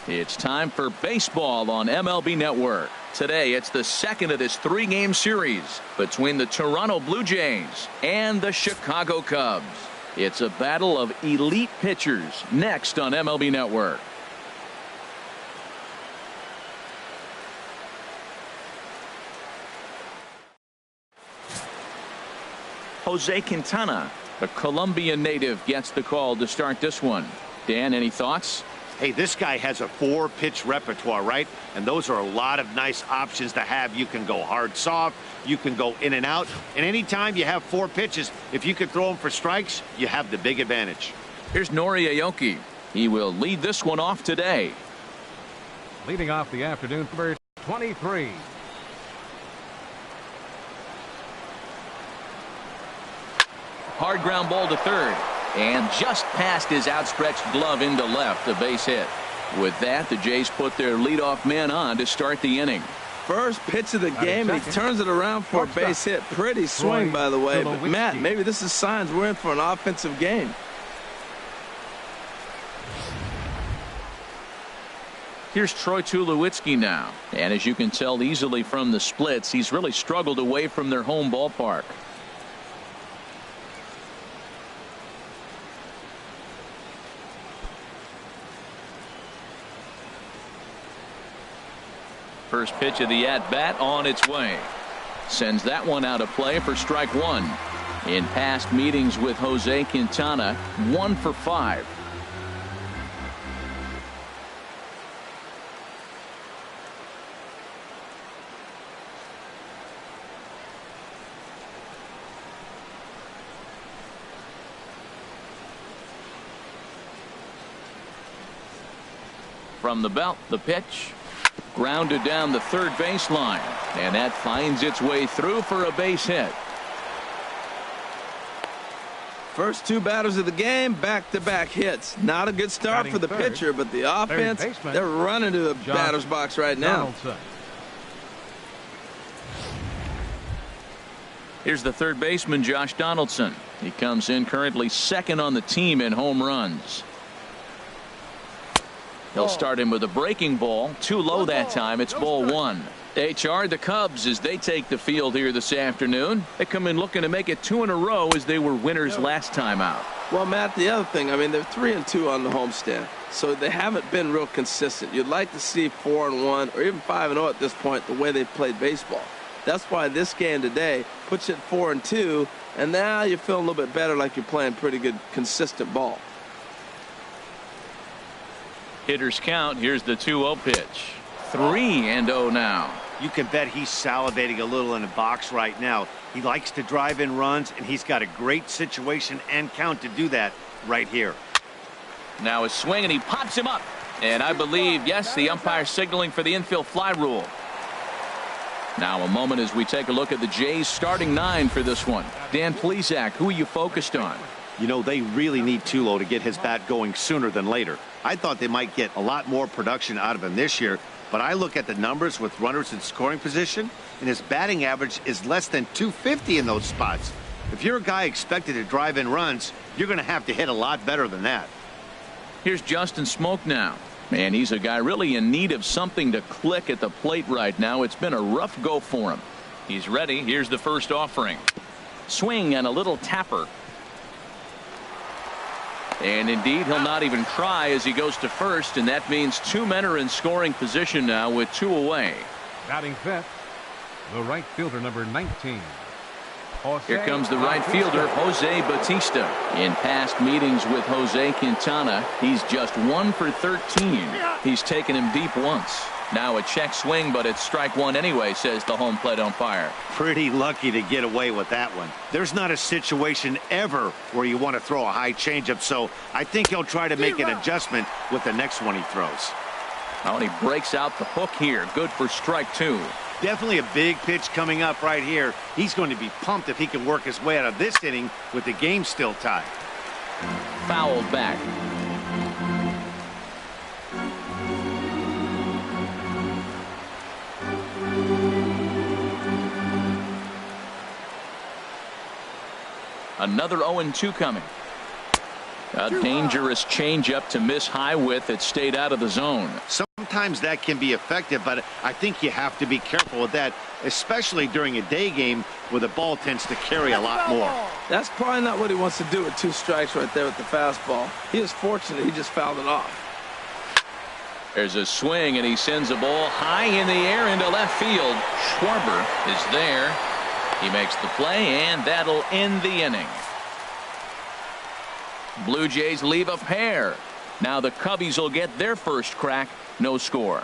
It's time for baseball on MLB Network. Today, it's the second of this three-game series between the Toronto Blue Jays and the Chicago Cubs. It's a battle of elite pitchers next on MLB Network. Jose Quintana, the Colombian native, gets the call to start this one. Dan, any thoughts? Hey, this guy has a 4-pitch repertoire, right? And those are a lot of nice options to have. You can go hard, soft. You can go in and out. And anytime you have 4 pitches, if you can throw them for strikes, you have the big advantage. Here's Nori Aoki. He will lead this one off today. Leading off the afternoon for 23. Hard ground ball to third. And just past his outstretched glove into left, a base hit. With that, the Jays put their leadoff man on to start the inning. First pitch of the game, and he turns it around for a base hit. Pretty swing, by the way. But, Matt, maybe this is signs we're in for an offensive game. Here's Troy Tulowitzki now. And as you can tell easily from the splits, he's really struggled away from their home ballpark. First pitch of the at-bat on its way. Sends that one out of play for strike one. In past meetings with Jose Quintana, 1 for 5. From the belt, the pitch. Grounded down the third baseline, and that finds its way through for a base hit. First 2 batters of the game, back-to-back hits. Not a good start for the pitcher, but the offense, they're running to the batter's box right now. Here's the third baseman, Josh Donaldson. He comes in currently second on the team in home runs. He'll start him with a breaking ball. Too low that time. It's ball 1. They charge the Cubs as they take the field here this afternoon. They come in looking to make it 2 in a row as they were winners last time out. Well, Matt, the other thing, I mean, they're 3-2 on the homestand, so they haven't been real consistent. You'd like to see 4-1 or even 5-0 at this point, the way they've played baseball. That's why this game today puts it 4-2, and now you feel a little bit better, like you're playing pretty good, consistent ball. Hitters count. Here's the 2-0 pitch. 3-0 now. You can bet he's salivating a little in the box right now. He likes to drive in runs, and he's got a great situation and count to do that right here. Now a swing, and he pops him up. And I believe, yes, the umpire signaling for the infield fly rule. Now a moment as we take a look at the Jays starting 9 for this one. Dan Plesac, who are you focused on? You know, they really need Tulo to get his bat going sooner than later. I thought they might get a lot more production out of him this year, but I look at the numbers with runners in scoring position, and his batting average is less than .250 in those spots. If you're a guy expected to drive in runs, you're going to have to hit a lot better than that. Here's Justin Smoak now. Man, he's a guy really in need of something to click at the plate right now. It's been a rough go for him. He's ready. Here's the first offering. Swing and a little tapper. And indeed, he'll not even try as he goes to first, and that means 2 men are in scoring position now with 2 away. Batting fifth, the right fielder, number 19. Here comes the right fielder, Jose Bautista. In past meetings with Jose Quintana, he's just 1 for 13. He's taken him deep once. Now a check swing, but it's strike 1 anyway, says the home plate umpire. Pretty lucky to get away with that one. There's not a situation ever where you want to throw a high changeup, so I think he'll try to make an adjustment with the next one he throws. Oh, and he breaks out the hook here. Good for strike 2. Definitely a big pitch coming up right here. He's going to be pumped if he can work his way out of this inning with the game still tied. Fouled back. Another 0-2 coming. A dangerous changeup to miss high with. It stayed out of the zone. Sometimes that can be effective, but I think you have to be careful with that, especially during a day game where the ball tends to carry a lot more. That's probably not what he wants to do with 2 strikes right there with the fastball. He is fortunate he just fouled it off. There's a swing, and he sends a ball high in the air into left field. Schwarber is there. He makes the play, and that'll end the inning. Blue Jays leave a pair. Now the Cubbies will get their first crack. No score.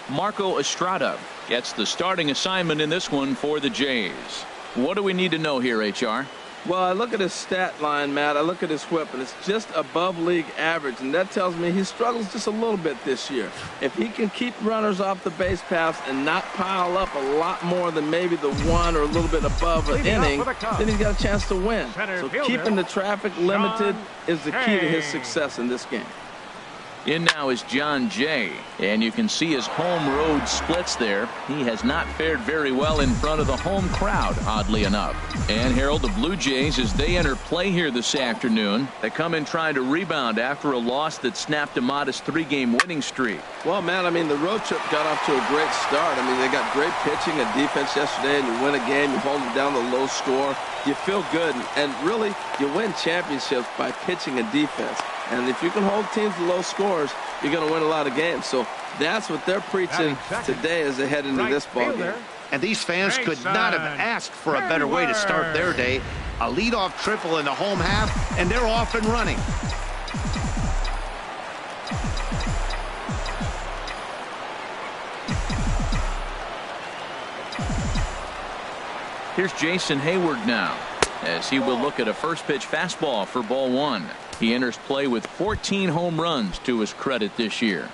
Marco Estrada gets the starting assignment in this one for the Jays. What do we need to know here, HR? Well, I look at his stat line, Matt. I look at his whip, and it's just above league average, and that tells me he struggles just a little bit this year. If he can keep runners off the base paths and not pile up a lot more than maybe the 1 or a little bit above an inning, then he's got a chance to win. So keeping the traffic limited is the key to his success in this game. In now is John Jay, and you can see his home road splits there. He has not fared very well in front of the home crowd, oddly enough. And Harold, the Blue Jays, as they enter play here this afternoon, they come in trying to rebound after a loss that snapped a modest 3-game winning streak. Well, man, I mean, the road trip got off to a great start. I mean, they got great pitching and defense yesterday, and you win a game, you hold them down the low score. You feel good, and really, you win championships by pitching and defense. And if you can hold teams to low scores, you're going to win a lot of games. So that's what they're preaching today as they head into this ball game. And these fans could not have asked for a better way to start their day. A leadoff triple in the home half, and they're off and running. Here's Jason Hayward now, as he will look at a first pitch fastball for ball 1. He enters play with 14 home runs to his credit this year.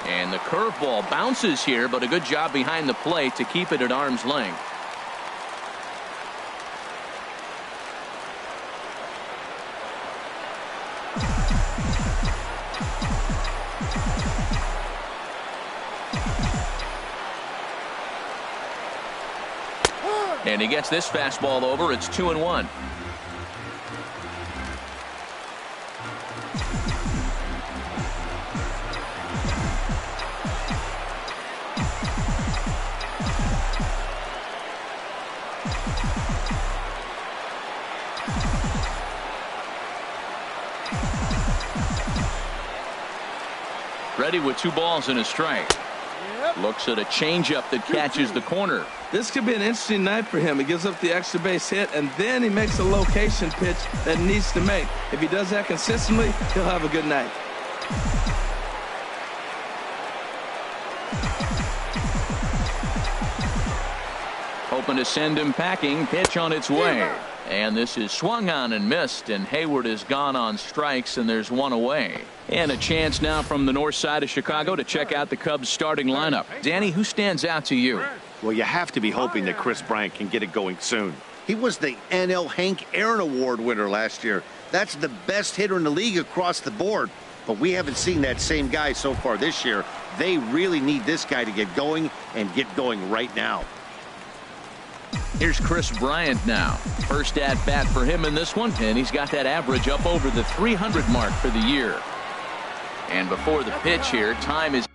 And the curveball bounces here, but a good job behind the plate to keep it at arm's length. And he gets this fastball over. It's 2-1. Ready with 2 balls and a strike. Looks at a changeup that catches the corner. This could be an interesting night for him. He gives up the extra base hit, and then he makes a location pitch that he needs to make. If he does that consistently, he'll have a good night. Hoping to send him packing. Pitch on its way. And this is swung on and missed, and Hayward is gone on strikes, and there's 1 away. And a chance now from the north side of Chicago to check out the Cubs starting lineup. Danny, who stands out to you? Well, you have to be hoping that Chris Bryant can get it going soon. He was the NL Hank Aaron Award winner last year. That's the best hitter in the league across the board. But we haven't seen that same guy so far this year. They really need this guy to get going and get going right now. Here's Chris Bryant now. First at bat for him in this one, and he's got that average up over the 300 mark for the year. And before the pitch here, time is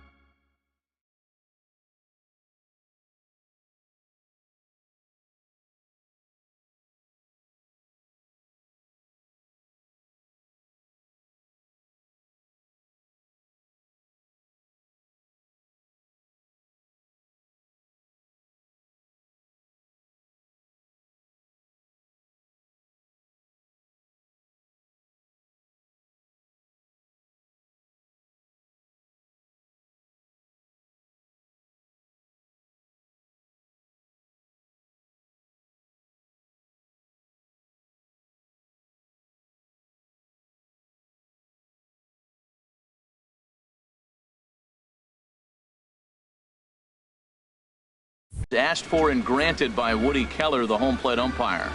asked for and granted by Woody Keller, the home plate umpire.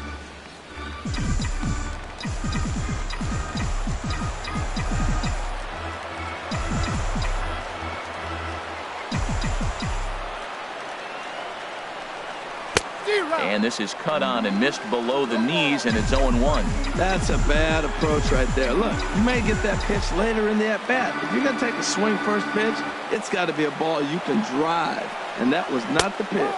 And this is cut on and missed below the knees, and it's 0-1. That's a bad approach right there. Look, you may get that pitch later in the at-bat. If you're going to take a swing first pitch, it's got to be a ball you can drive, and that was not the pitch.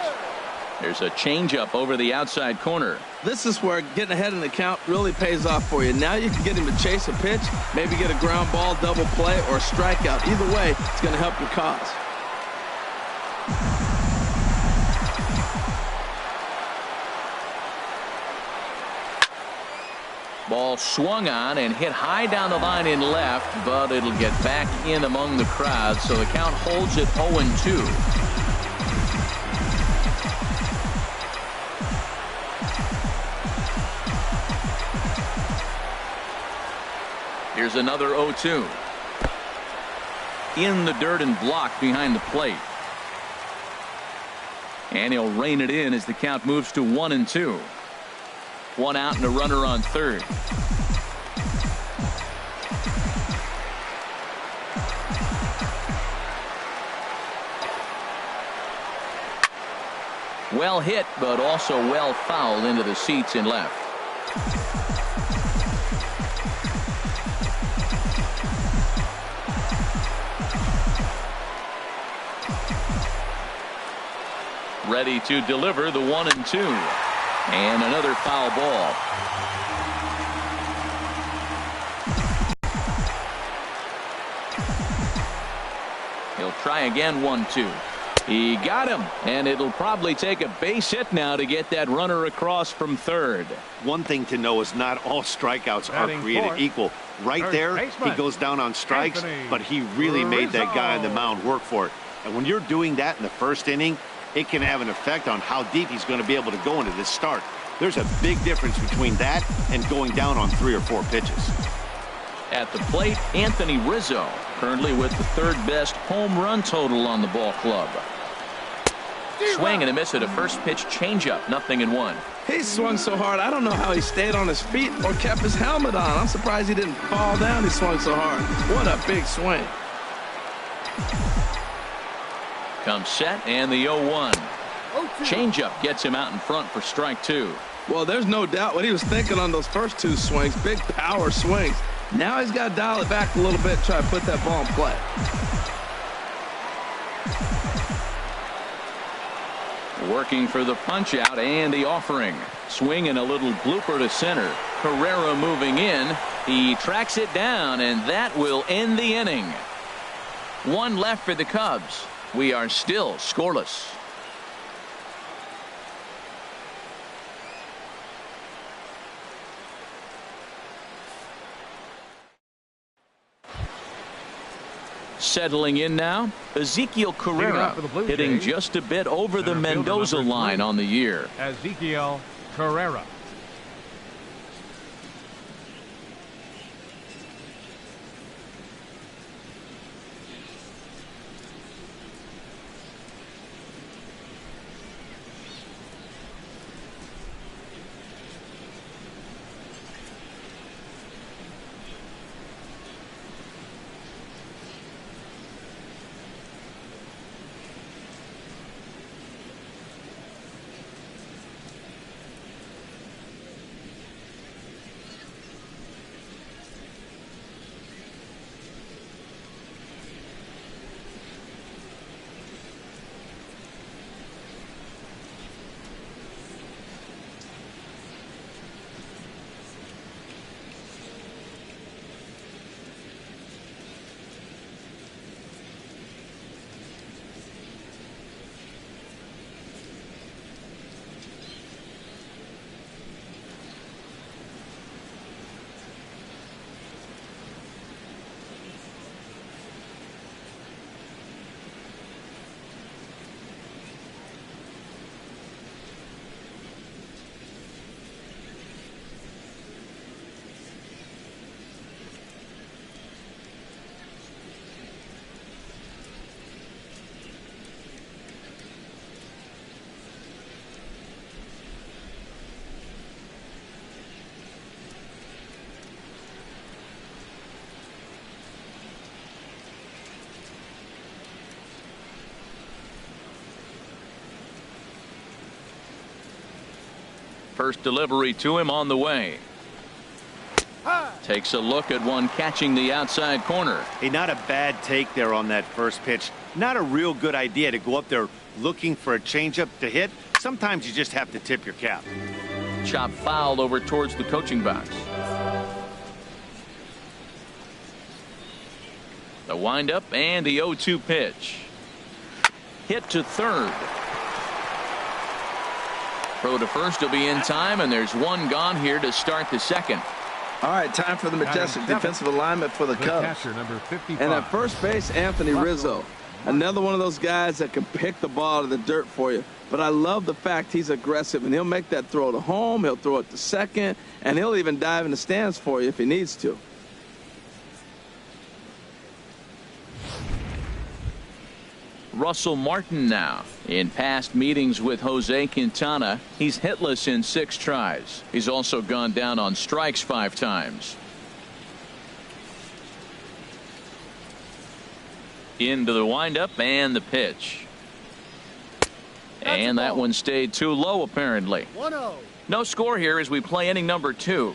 There's a changeup over the outside corner. This is where getting ahead in the count really pays off for you. Now you can get him to chase a pitch, maybe get a ground ball, double play, or a strikeout. Either way, it's going to help your cause. Ball swung on and hit high down the line in left, but it'll get back in among the crowd, so the count holds at 0-2. Here's another 0-2. In the dirt and blocked behind the plate. And he'll rein it in as the count moves to 1-2. One out and a runner on third. Well hit, but also well fouled into the seats in left. Ready to deliver the 1-2. And another foul ball. He'll try again, 1-2. He got him, and it'll probably take a base hit now to get that runner across from third. One thing to know is not all strikeouts are created equal. Right there, he goes down on strikes, but he really made that guy on the mound work for it. And when you're doing that in the first inning, it can have an effect on how deep he's going to be able to go into this start. There's a big difference between that and going down on 3 or 4 pitches. At the plate, Anthony Rizzo, currently with the third best home run total on the ball club. Swing and a miss at a first pitch changeup, 0-1. He swung so hard, I don't know how he stayed on his feet or kept his helmet on. I'm surprised he didn't fall down. He swung so hard. What a big swing. Comes set and the 0-1. Changeup gets him out in front for strike 2. Well, there's no doubt what he was thinking on those first 2 swings. Big power swings. Now he's got to dial it back a little bit, try to put that ball in play. Working for the punch out and the offering. Swing and a little blooper to center. Carrera moving in. He tracks it down, and that will end the inning. 1 left for the Cubs. We are still scoreless. Settling in now, Ezekiel Carrera hitting just a bit over the Mendoza line on the year. Ezekiel Carrera. First delivery to him on the way. Takes a look at one catching the outside corner. Hey, not a bad take there on that first pitch. Not a real good idea to go up there looking for a changeup to hit. Sometimes you just have to tip your cap. Chop fouled over towards the coaching box. The windup and the 0-2 pitch. Hit to third. Throw to first will be in time, and there's one gone here to start the second. All right, time for the majestic defensive alignment for the Cubs. Catcher, number 55. And at first base, Anthony Rizzo. Another one of those guys that can pick the ball out of the dirt for you. But I love the fact he's aggressive, and he'll make that throw to home, he'll throw it to second, and he'll even dive in the stands for you if he needs to. Russell Martin now. In past meetings with Jose Quintana, he's hitless in 6 tries. He's also gone down on strikes 5 times. Into the windup and the pitch. And that one stayed too low apparently. 1-0. No score here as we play inning number 2.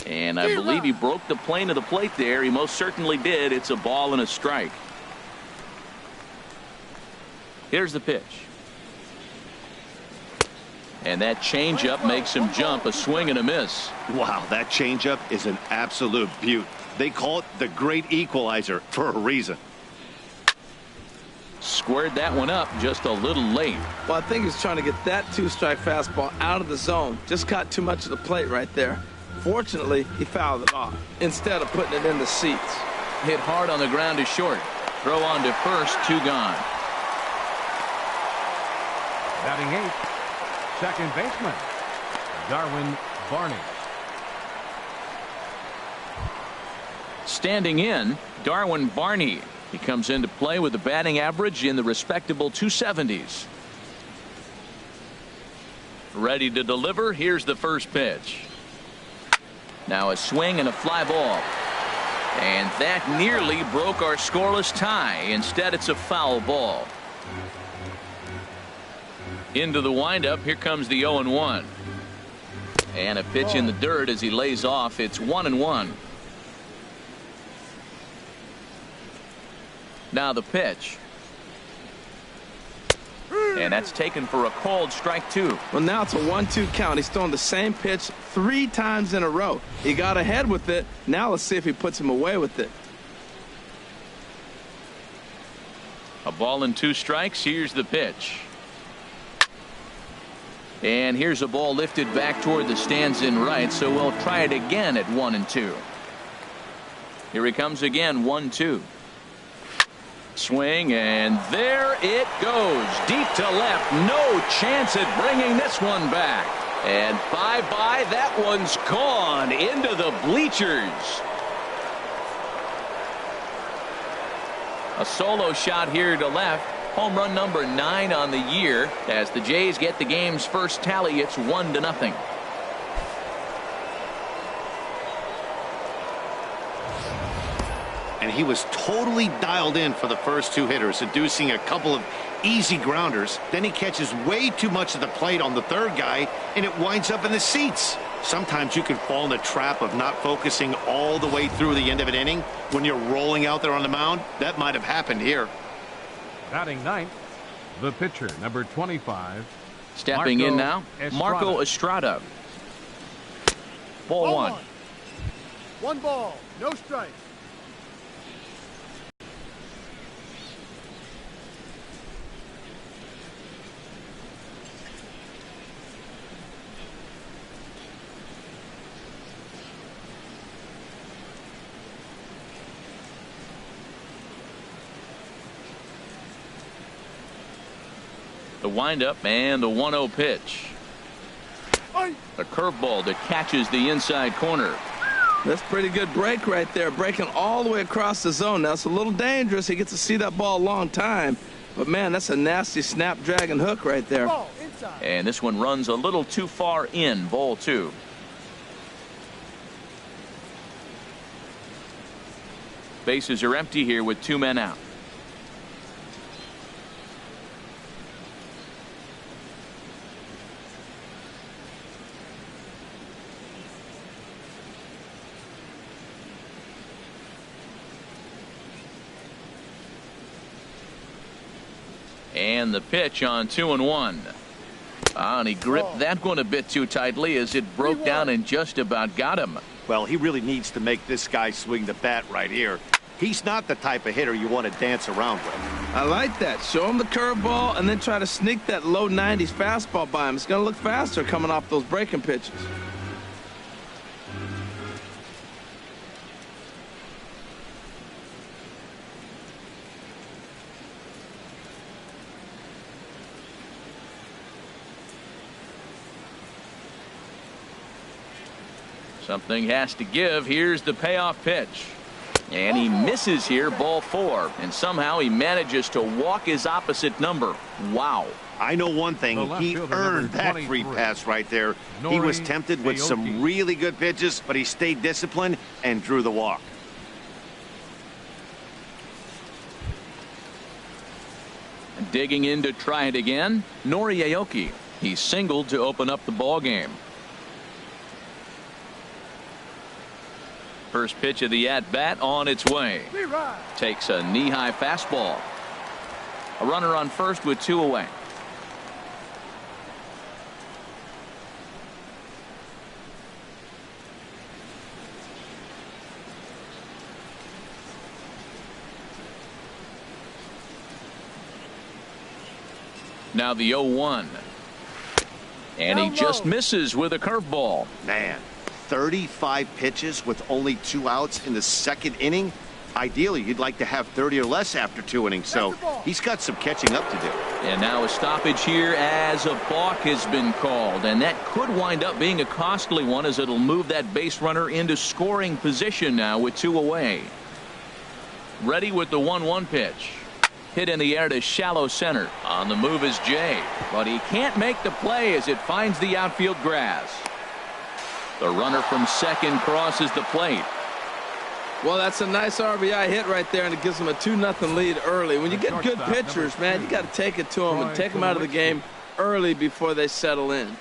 And I believe he broke the plane of the plate there. He most certainly did. It's a ball and a strike. Here's the pitch. And that changeup makes him jump. A swing and a miss. Wow, that changeup is an absolute beaut. They call it the great equalizer for a reason. Squared that one up just a little late. Well, I think he's trying to get that 2-strike fastball out of the zone. Just caught too much of the plate right there. Fortunately, he fouled it off instead of putting it in the seats. Hit hard on the ground to short. Throw on to first, 2 gone. Batting 8th, second baseman, Darwin Barney. Standing in, Darwin Barney. He comes into play with a batting average in the respectable 270s. Ready to deliver. Here's the first pitch. Now a swing and a fly ball. And that nearly broke our scoreless tie. Instead, it's a foul ball. Into the windup. Here comes the 0-1. And a pitch in the dirt as he lays off. It's 1-1. Now the pitch. And that's taken for a called strike 2. Well, now it's a 1-2 count. He's thrown the same pitch 3 times in a row. He got ahead with it. Now let's see if he puts him away with it. A ball and 2 strikes. Here's the pitch. And here's a ball lifted back toward the stands in right, so we'll try it again at 1-2. Here he comes again, 1-2. Swing, and there it goes. Deep to left. No chance at bringing this one back. And bye-bye. That one's gone into the bleachers. A solo shot here to left. Home run number 9 on the year. As the Jays get the game's first tally, it's 1-0. And he was totally dialed in for the first 2 hitters, seducing a couple of easy grounders. Then he catches way too much of the plate on the 3rd guy, and it winds up in the seats. Sometimes you can fall in the trap of not focusing all the way through the end of an inning when you're rolling out there on the mound. That might have happened here. Batting 9th, the pitcher, number 25. Stepping in now, Marco Estrada. Ball 1. 1 ball, no strikes. The windup and the 1-0 pitch. A curveball that catches the inside corner. That's pretty good break right there, breaking all the way across the zone. Now it's a little dangerous. He gets to see that ball a long time, but man, that's a nasty snapdragon hook right there. And this one runs a little too far in. Ball 2. Bases are empty here with 2 men out. And the pitch on 2-1. And he gripped that one a bit too tightly as it broke down and just about got him. Well, he really needs to make this guy swing the bat right here. He's not the type of hitter you want to dance around with. I like that. Show him the curveball and then try to sneak that low 90s fastball by him. It's going to look faster coming off those breaking pitches. Something has to give. Here's the payoff pitch. And he misses here, ball 4. And somehow he manages to walk his opposite number. Wow. I know one thing. He earned that free pass right there. He was tempted with some really good pitches, but he stayed disciplined and drew the walk. Digging in to try it again, Nori Aoki. He singled to open up the ball game. First pitch of the at-bat on its way. Takes a knee-high fastball. A runner on first with 2 away. Now the 0-1. And he just misses with a curveball. Man. 35 pitches with only 2 outs in the 2nd inning. Ideally, you'd like to have 30 or less after 2 innings, so he's got some catching up to do. And now a stoppage here as a balk has been called, and that could wind up being a costly one as it'll move that base runner into scoring position now with 2 away. Ready with the 1-1 pitch. Hit in the air to shallow center. On the move is Jay, but he can't make the play as it finds the outfield grass. The runner from second crosses the plate. Well, that's a nice RBI hit right there, and it gives them a 2-0 lead early. When you get good pitchers, man, you got to take it to them and take them out of the game early before they settle in.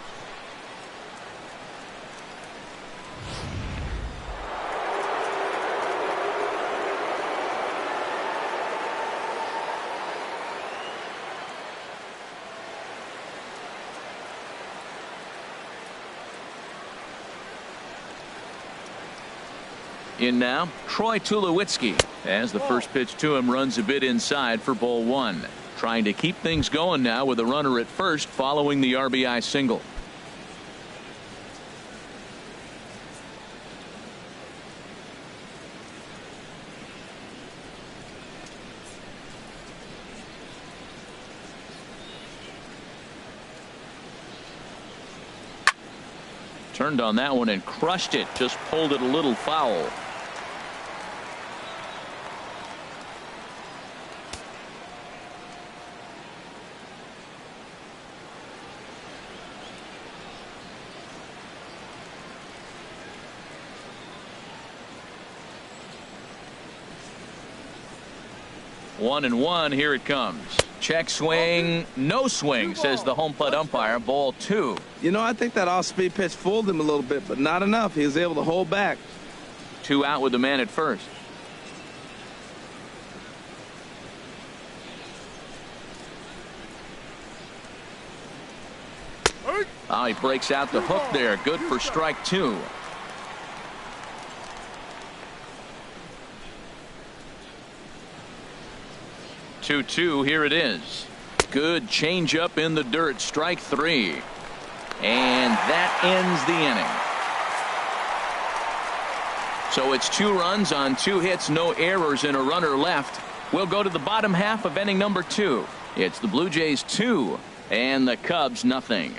In now, Troy Tulowitzki, as the first pitch to him runs a bit inside for ball 1. Trying to keep things going now with a runner at first following the RBI single. Turned on that one and crushed it. Just pulled it a little foul. One and one. Here it comes. Check swing. No swing, says the home plate umpire. Ball 2. You know, I think that off-speed pitch fooled him a little bit, but not enough. He was able to hold back. 2 out with the man at first. Oh, he breaks out the hook there. Good for strike 2. Two. Here it is. Good changeup in the dirt. Strike 3. And that ends the inning. So it's 2 runs on 2 hits, no errors, and a runner left. We'll go to the bottom half of inning number 2. It's the Blue Jays 2 and the Cubs nothing.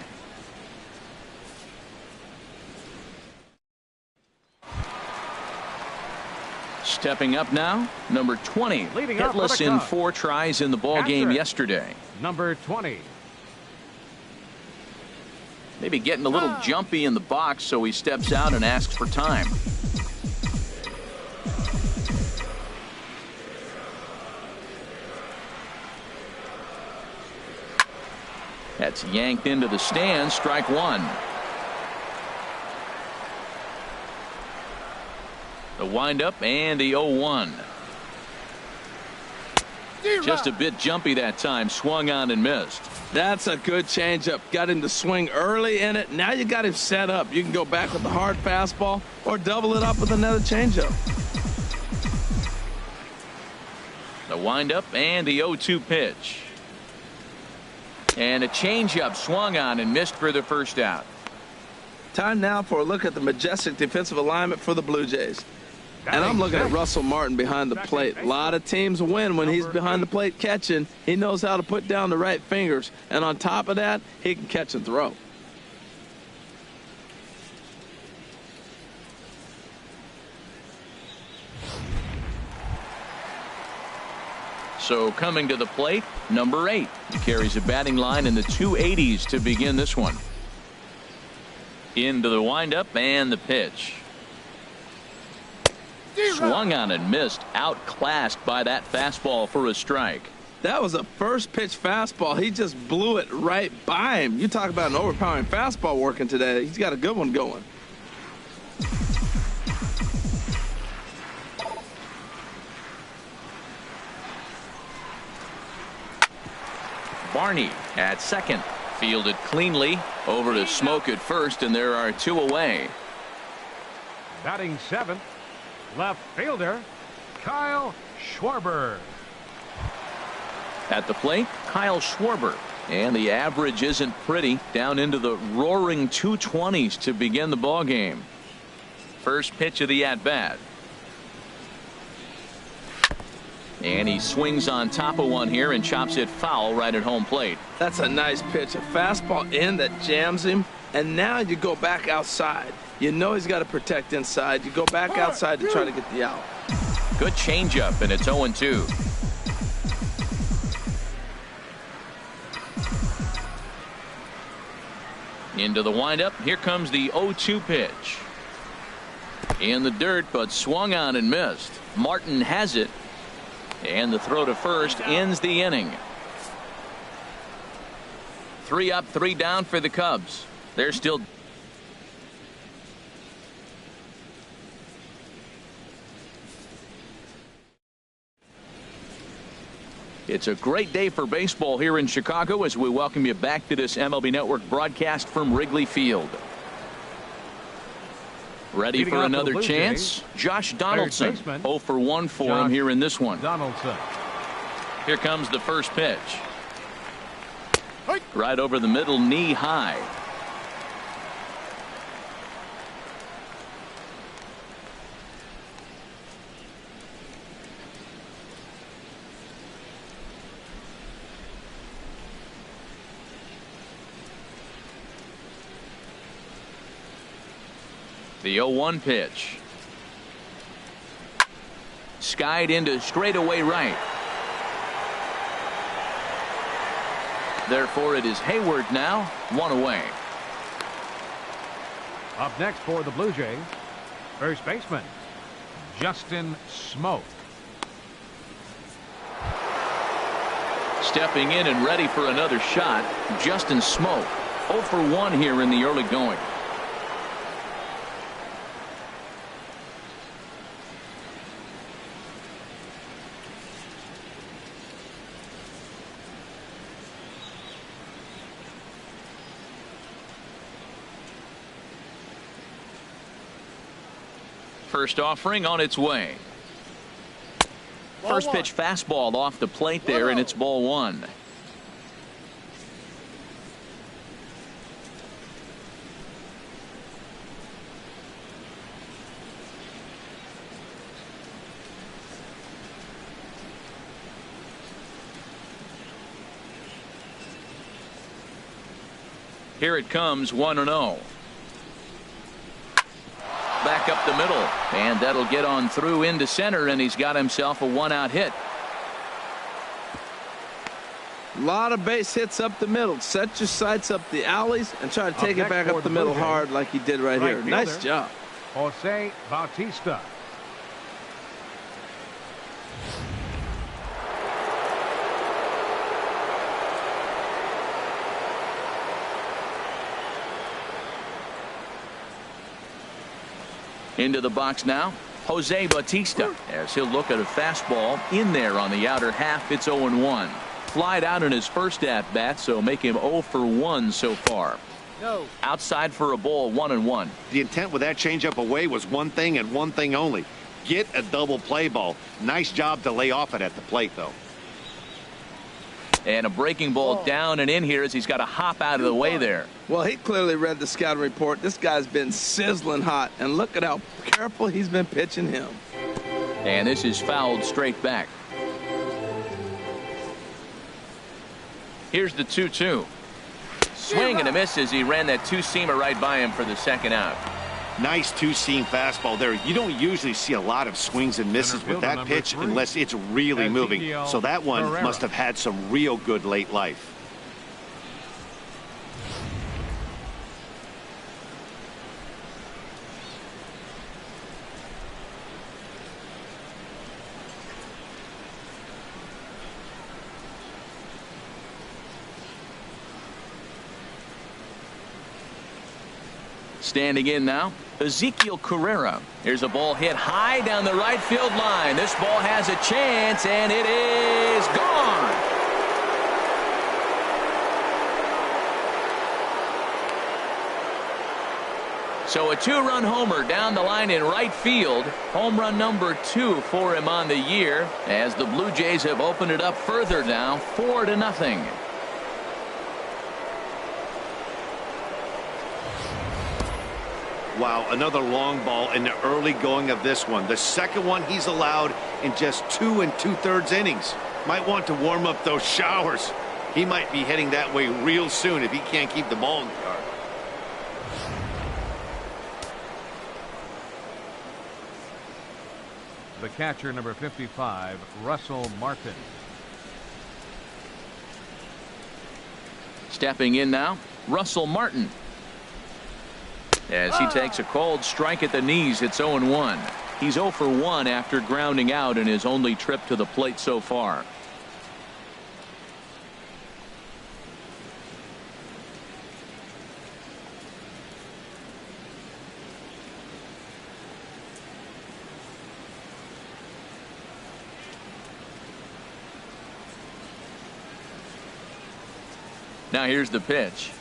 Stepping up now, number 20, hitless in 4 tries in the ball game yesterday. Number 20. Maybe getting a little jumpy in the box, so he steps out and asks for time. That's yanked into the stands. Strike 1. The windup and the 0-1. Just a bit jumpy that time. Swung on and missed. That's a good changeup. Got him to swing early in it. Now you got him set up. You can go back with the hard fastball or double it up with another changeup. The windup and the 0-2 pitch. And a changeup swung on and missed for the first out. Time now for a look at the majestic defensive alignment for the Blue Jays. And I'm looking at Russell Martin behind the plate. A lot of teams win when he's behind the plate catching. He knows how to put down the right fingers. And on top of that, he can catch and throw. So coming to the plate, number 8. He carries a batting line in the 280s to begin this one. Into the windup and the pitch. Swung on and missed. Outclassed by that fastball for a strike. That was a first pitch fastball. He just blew it right by him. You talk about an overpowering fastball working today. He's got a good one going. Barney at second. Fielded cleanly. Over to Smoke at first, and there are 2 away. Batting 7th, left fielder Kyle Schwarber. At the plate, Kyle Schwarber. And the average isn't pretty. Down into the roaring 220s to begin the ball game. First pitch of the at-bat. And he swings on top of one here and chops it foul right at home plate. That's a nice pitch. A fastball in that jams him. And now you go back outside. You know he's got to protect inside. You go back outside to try to get the out. Good changeup, and it's 0-2. Into the windup. Here comes the 0-2 pitch. In the dirt, but swung on and missed. Martin has it. And the throw to first ends the inning. 3 up, 3 down for the Cubs. They're still. It's a great day for baseball here in Chicago as we welcome you back to this MLB Network broadcast from Wrigley Field. Ready Leading for off another the Blue chance? Jays, Josh Donaldson. 0 for 1 for him here in this one. Donaldson. Here comes the first pitch. Right over the middle, knee high. The 0-1 pitch. Skied into straightaway right. Therefore, it is Hayward now, 1 away. Up next for the Blue Jays, first baseman Justin Smoke. Stepping in and ready for another shot, Justin Smoke. 0 for 1 here in the early going. First offering on its way. First pitch fastball off the plate there, and it's ball 1. Here it comes, 1-0. Back up the middle, and that'll get on through into center, and he's got himself a 1-out hit. A lot of base hits up the middle. Set your sights up the alleys and try to take it back up the middle hard like he did right here. Nice job. Jose Bautista. Into the box now, Jose Bautista, as he'll look at a fastball in there on the outer half. It's 0-1. Flied out in his first at-bat, so make him 0 for 1 so far. No. Outside for a ball, 1-1. The intent with that changeup away was one thing and one thing only. Get a double play ball. Nice job to lay off it at the plate, though. And a breaking ball down and in here as he's got to hop out of the way there. Well, he clearly read the scouting report. This guy's been sizzling hot, and look at how careful he's been pitching him. And this is fouled straight back. Here's the 2-2. Swing and a miss as he ran that two-seamer right by him for the second out. Nice two-seam fastball there. You don't usually see a lot of swings and misses with that pitch unless it's really moving. So that one must have had some real good late life. Standing in now, Ezekiel Carrera. Here's a ball hit high down the right field line. This ball has a chance, and it is gone. So a two-run homer down the line in right field. Home run number 2 for him on the year, as the Blue Jays have opened it up further now, 4-0. Wow, another long ball in the early going of this one. The second one he's allowed in just 2 2/3 innings. Might want to warm up those showers. He might be heading that way real soon if he can't keep the ball in the yard. The catcher, number 55, Russell Martin. Stepping in now, Russell Martin. As he takes a cold strike at the knees, it's 0-1. He's 0 for 1 after grounding out in his only trip to the plate so far. Now here's the pitch.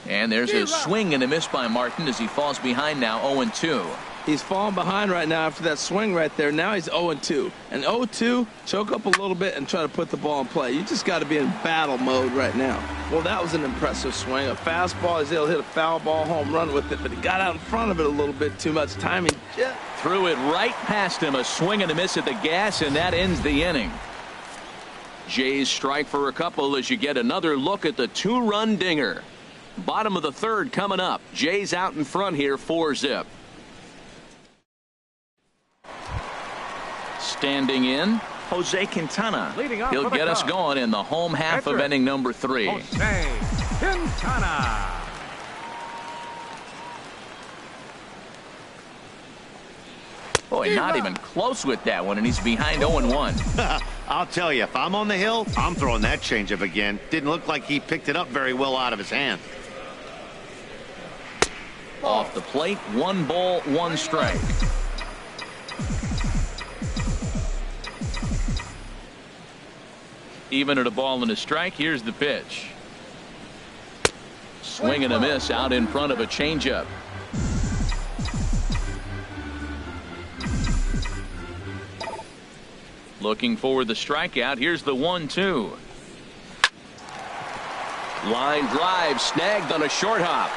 And there's a swing and a miss by Martin as he falls behind now, 0-2. He's falling behind right now after that swing right there. Now he's 0-2. And 0-2, choke up a little bit and try to put the ball in play. You just got to be in battle mode right now. Well, that was an impressive swing. A fastball, he's able to hit a foul ball home run with it, but he got out in front of it a little bit too much timing. Threw it right past him, a swing and a miss at the gas, and that ends the inning. Jays strike for a couple as you get another look at the two-run dinger. Bottom of the third coming up. Jays out in front here, 4-zip. Standing in, Jose Quintana. He'll get us going in the home half of inning number 3. Jose Quintana. Boy, not even close with that one, and he's behind 0-1. I'll tell you, if I'm on the hill, I'm throwing that changeup again. Didn't look like he picked it up very well out of his hand. Off the plate, 1 ball, 1 strike. Even at a ball and a strike, here's the pitch. Swing and a miss out in front of a changeup. Looking for the strikeout. Here's the 1-2. Line drive snagged on a short hop.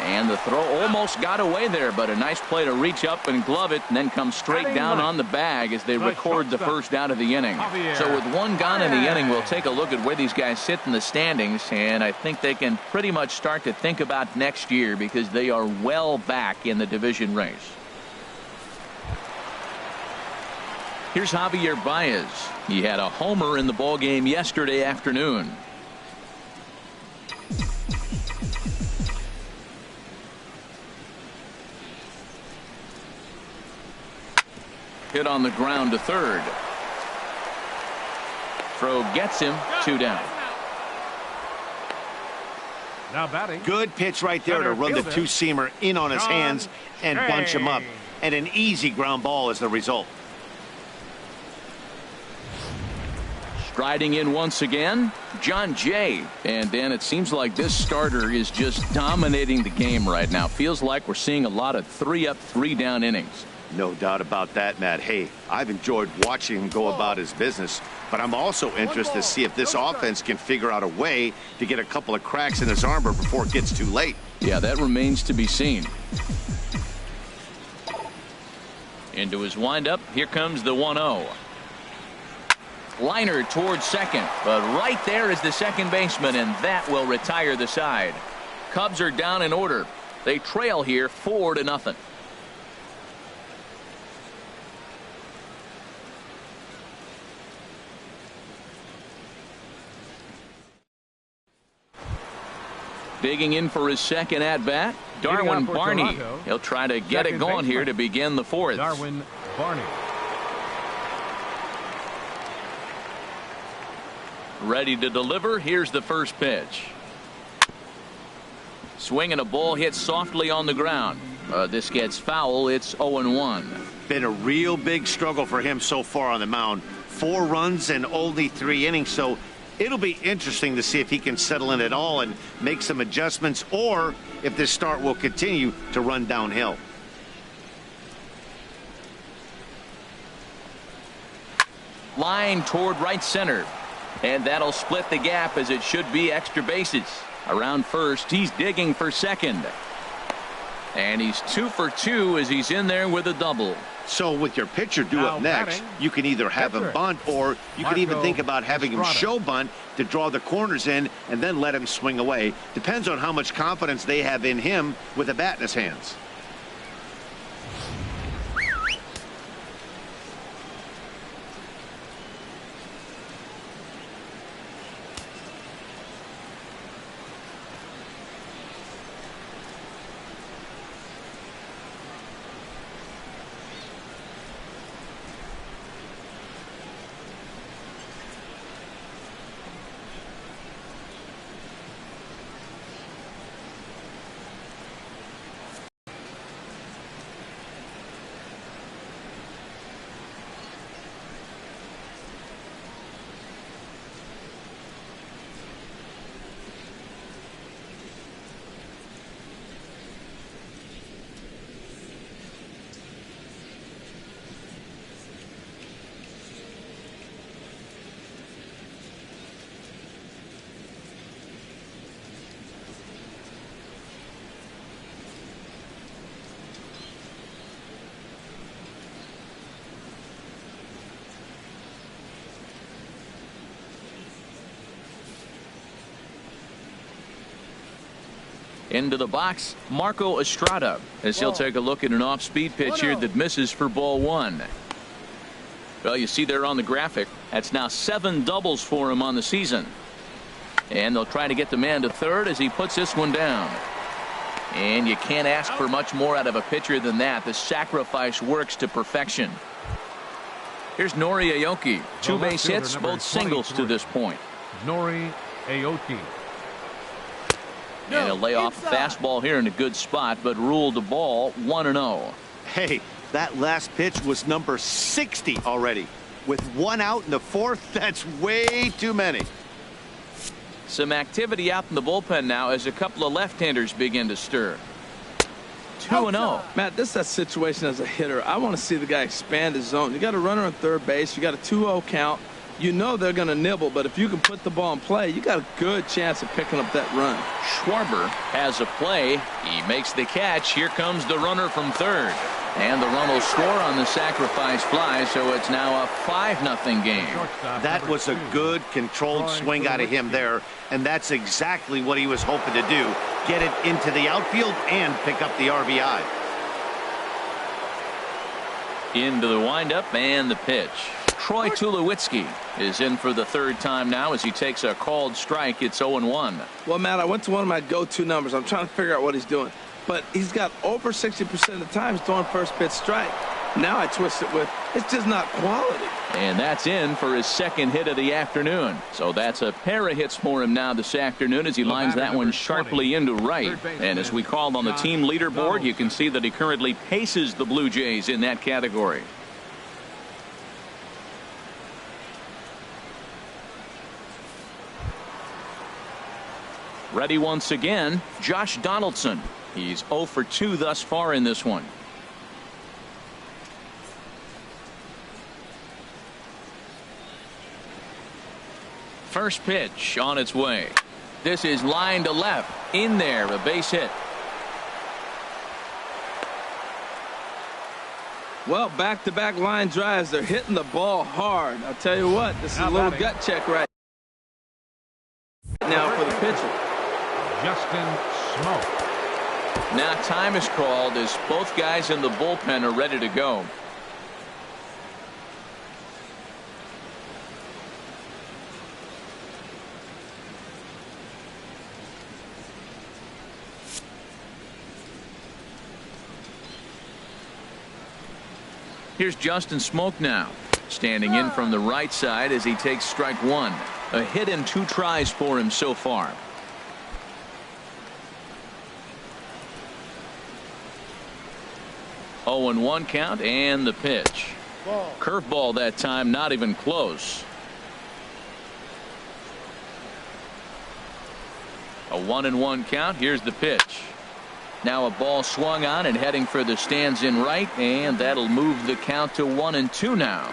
And the throw almost got away there, but a nice play to reach up and glove it and then come straight down on the bag as they record the first out of the inning. So with 1 gone in the inning, we'll take a look at where these guys sit in the standings, and I think they can pretty much start to think about next year because they are well back in the division race. Here's Javier Baez. He had a homer in the ballgame yesterday afternoon. Hit on the ground to third. Throw gets him, 2 down. Now batting. Good pitch right there to run the two-seamer in on his hands and bunch him up. And an easy ground ball is the result. Striding in once again, John Jay. And Dan, it seems like this starter is just dominating the game right now. Feels like we're seeing a lot of 3-up, 3-down innings. No doubt about that, Matt. Hey, I've enjoyed watching him go about his business, but I'm also interested to see if this offense can figure out a way to get a couple of cracks in his armor before it gets too late. Yeah, that remains to be seen. Into his windup, here comes the 1-0. Liner towards second, but right there is the second baseman, and that will retire the side. Cubs are down in order. They trail here 4-0. Digging in for his second at-bat, Darwin Barney. Toronto. He'll try to get it going here to begin the fourth. Darwin Barney. Ready to deliver. Here's the first pitch. Swinging a ball hit softly on the ground. This gets foul. It's 0-1. Been a real big struggle for him so far on the mound. 4 runs and only 3 innings, so it'll be interesting to see if he can settle in at all and make some adjustments, or if this start will continue to run downhill. Line toward right center. And that'll split the gap, as it should be extra bases. Around first, he's digging for second. And he's 2 for 2 as he's in there with a double. So with your pitcher due Now up next, batting, you can either have him catcher, bunt, or you can even Marco think about having him Estrada. show bunt to draw the corners in and then let him swing away. Depends on how much confidence they have in him with a bat in his hands. Into the box, Marco Estrada, as he'll take a look at an off-speed pitch here that misses for ball 1. Well, you see there on the graphic, that's now 7 doubles for him on the season. And they'll try to get the man to third as he puts this one down. And you can't ask for much more out of a pitcher than that. The sacrifice works to perfection. Here's Nori Aoki. 2 base hits, both singles to this point. Nori Aoki. And he'll lay off a fastball here in a good spot, but ruled the ball 1-0. Hey, that last pitch was number 60 already. With 1 out in the 4th, that's way too many. Some activity out in the bullpen now as a couple of left-handers begin to stir. 2-0. Matt, this is that situation as a hitter. I want to see the guy expand his zone. You got a runner on third base. You got a 2-0 count. You know they're going to nibble, but if you can put the ball in play, you got a good chance of picking up that run. Schwarber has a play. He makes the catch. Here comes the runner from third. And the run will score on the sacrifice fly, so it's now a 5-0 game. That was a good controlled swing out of him there, and that's exactly what he was hoping to do. Get it into the outfield and pick up the RBI. Into the windup and the pitch. Troy Tulowitzki is in for the 3rd time now as he takes a called strike. It's 0-1. Well, Matt, I went to one of my go-to numbers. I'm trying to figure out what he's doing. But he's got over 60% of the time he's throwing first pitch strike. Now I twist it with, it's just not quality. And that's in for his second hit of the afternoon. So that's a pair of hits for him now this afternoon as he lines that one sharply into right. And as we called on the team leaderboard, you can see that he currently paces the Blue Jays in that category. Ready once again, Josh Donaldson. He's 0 for 2 thus far in this one. First pitch on its way. This is line to left. In there, a base hit. Well, back-to-back line drives. They're hitting the ball hard. I'll tell you what, this is a little gut check right now for the pitcher. Justin Smoke. Now time is called as both guys in the bullpen are ready to go. Here's Justin Smoke now, standing in from the right side as he takes strike one. A hit and 2 tries for him so far. 0-1 count and the pitch. Curveball that time, not even close. A 1-1 count. Here's the pitch. Now a ball swung on and heading for the stands in right, and that'll move the count to 1-2 now.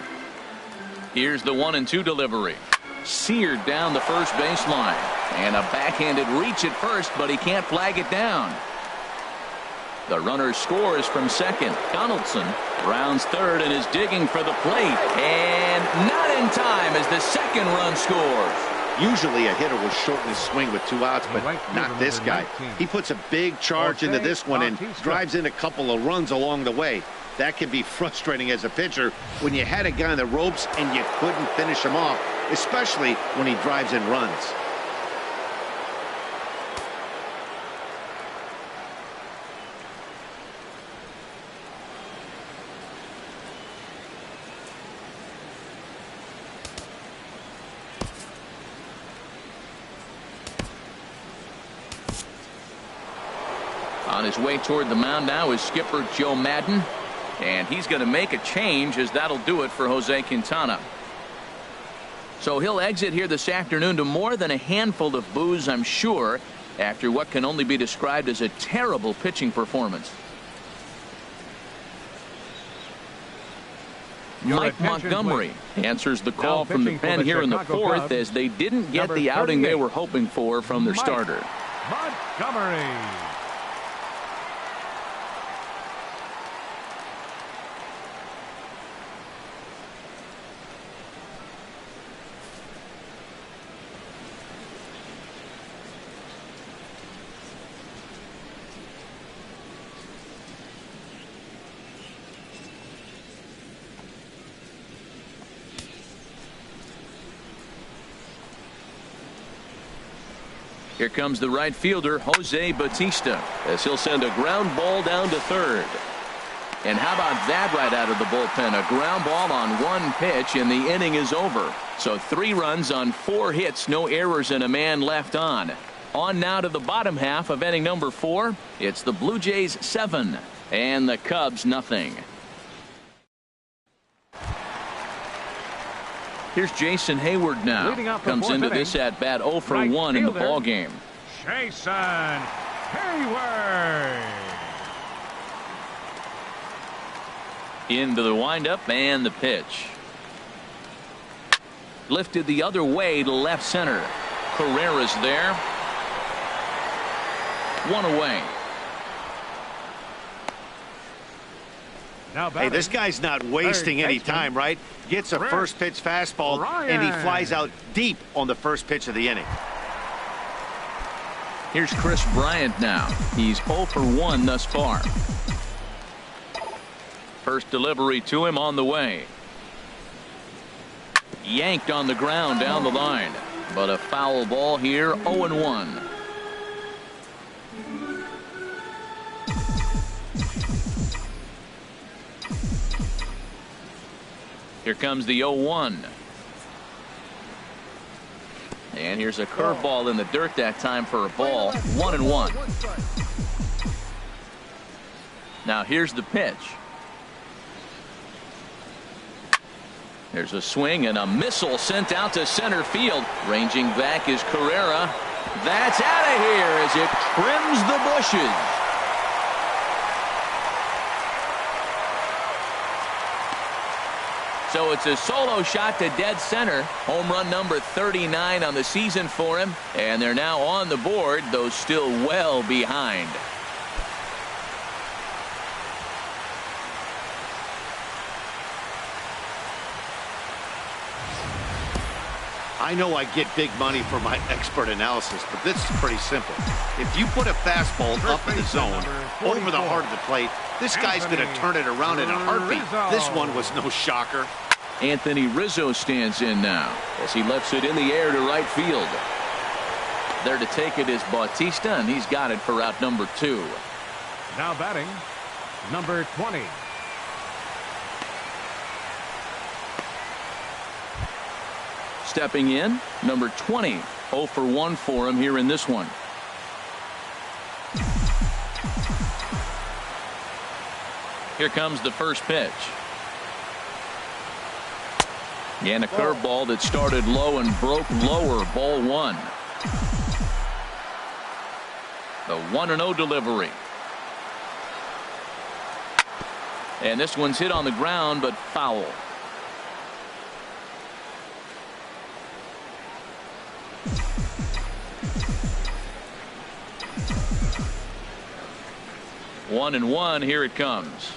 Here's the 1-2 delivery. Seared down the first baseline, and a backhanded reach at first, but he can't flag it down. The runner scores from second. Donaldson rounds third and is digging for the plate, and not in time as the second run scores. Usually a hitter will shorten his swing with 2 outs, but not this guy. He puts a big charge into this one and drives in a couple of runs along the way. That can be frustrating as a pitcher when you had a guy on the ropes and you couldn't finish him off, especially when he drives in runs. On his way toward the mound now is skipper Joe Madden, and he's going to make a change as that'll do it for Jose Quintana. So he'll exit here this afternoon to more than a handful of boos, I'm sure, after what can only be described as a terrible pitching performance. Mike Montgomery answers the call from the pen here in the fourth as they didn't get the outing they were hoping for from their starter. Montgomery. Here comes the right fielder, Jose Bautista, as he'll send a ground ball down to third. And how about that right out of the bullpen? A ground ball on 1 pitch, and the inning is over. So 3 runs on 4 hits, no errors, and a man left on. On now to the bottom half of inning number 4. It's the Blue Jays 7 and the Cubs nothing. Here's Jason Hayward now. Comes into this at bat 0 for 1 in the ball game. Jason Hayward. Into the windup and the pitch. Lifted the other way to left center. Carrera's there. 1 away. Hey, this guy's not wasting any time, right? Gets a first pitch fastball and he flies out deep on the first pitch of the inning. Here's Chris Bryant now. He's 0 for 1 thus far. First delivery to him on the way. Yanked on the ground down the line, but a foul ball here. 0-1. Here comes the 0-1. And here's a curveball in the dirt that time for a ball. 1-1. Now here's the pitch. There's a swing and a missile sent out to center field. Ranging back is Carrera. That's out of here as it trims the bushes. So it's a solo shot to dead center. Home run number 39 on the season for him. And they're now on the board, though still well behind. I know I get big money for my expert analysis, but this is pretty simple. If you put a fastball up in the zone, over the heart of the plate, this guy's going to turn it around in a heartbeat. This one was no shocker. Anthony Rizzo stands in now as he lefts it in the air to right field. There to take it is Bautista, and he's got it for out number 2. Now batting, number 20. Stepping in, number 20. 0 for 1 for him here in this one. Here comes the first pitch. And a curveball that started low and broke lower. Ball 1. The 1-0 delivery. And this one's hit on the ground, but foul. One and one. Here it comes.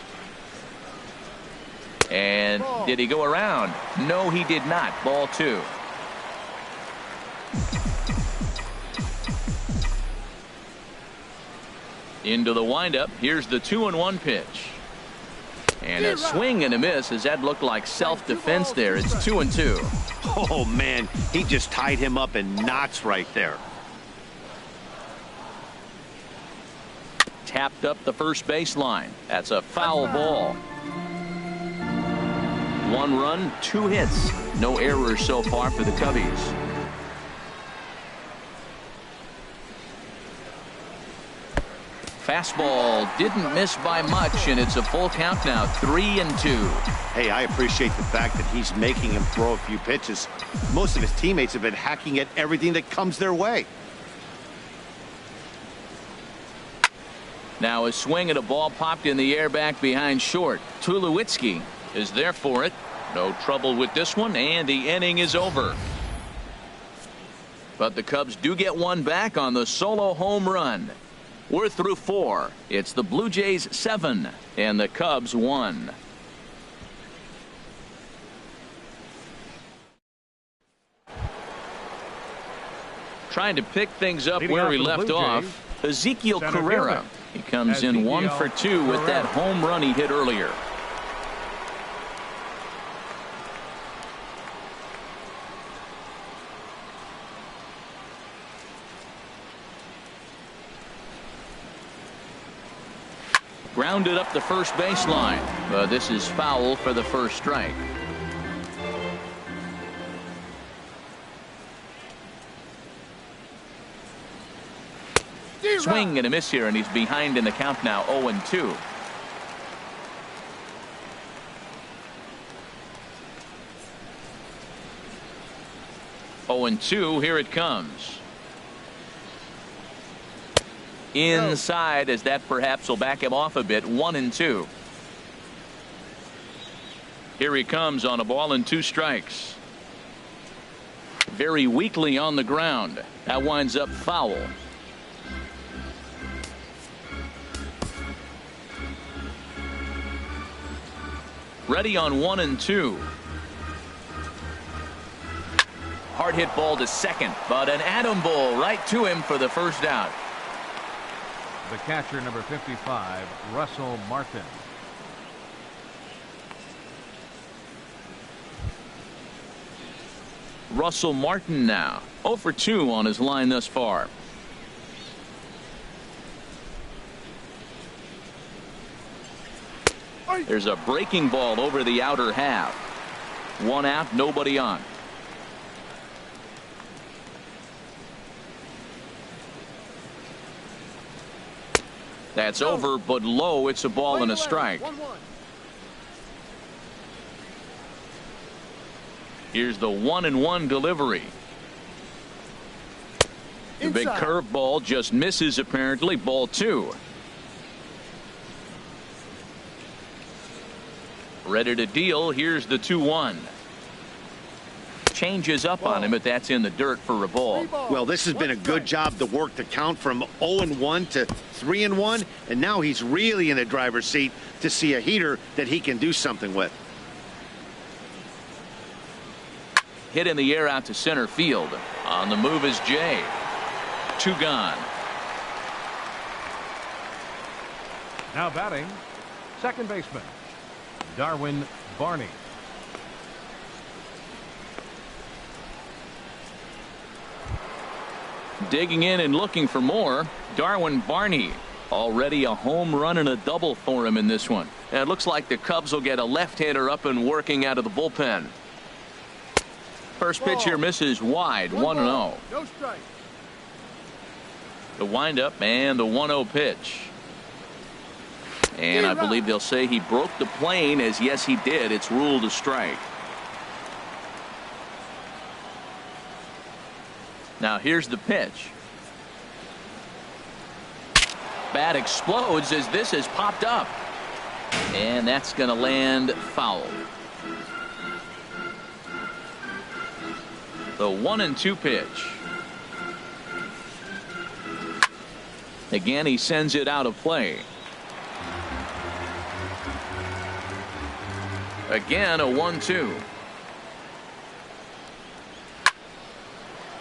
And did he go around? No, he did not. Ball 2. Into the windup. Here's the 2-1 pitch. And a swing and a miss, as that looked like self-defense there. It's 2-2. Oh, man, he just tied him up in knots right there. Tapped up the first baseline. That's a foul ball. 1 run, 2 hits. No errors so far for the Cubbies. Fastball didn't miss by much, and it's a full count now. 3-2. Hey, I appreciate the fact that he's making him throw a few pitches. Most of his teammates have been hacking at everything that comes their way. Now a swing and a ball popped in the air back behind short. Tulowitzki is there for it. No trouble with this one, and the inning is over. But the Cubs do get one back on the solo home run. We're through 4. It's the Blue Jays 7 and the Cubs 1. Trying to pick things up where we left off. Ezekiel Carrera. He comes in 1 for 2 with that home run he hit earlier. Grounded up the first baseline. This is foul for the first strike. Swing and a miss here, and he's behind in the count now. 0-2. Here it comes. Inside, as that perhaps will back him off a bit. 1-2. Here he comes on a ball and 2 strikes. Very weakly on the ground. That winds up foul. Ready on 1-2. Hard hit ball to second, but an atom ball right to him for the first out. The catcher, number 55, Russell Martin. Russell Martin now 0 for 2 on his line thus far. There's a breaking ball over the outer half. 1 out, nobody on. That's over, but low. It's a ball and a strike. 1-1. Here's the 1-1 delivery. The big curveball just misses, apparently. Ball 2. Ready to deal. Here's the 2-1. Changes up on him, but that's in the dirt for a ball. Well, this has been a good job to work the count from 0-1 to 3-1, and now he's really in the driver's seat to see a heater that he can do something with. Hit in the air out to center field. On the move is Jay. 2 gone. Now batting, second baseman, Darwin Barney. Digging in and looking for more, Darwin Barney. Already a home run and a double for him in this one. And it looks like the Cubs will get a left-hander up and working out of the bullpen. First pitch here misses wide, 1-0. No strike. The windup and the 1-0 pitch. And I believe they'll say he broke the plane, as yes he did. It's ruled a strike. Now here's the pitch. Bat explodes as this has popped up. And that's going to land foul. The 1-2 pitch. Again, he sends it out of play. Again, a 1-2.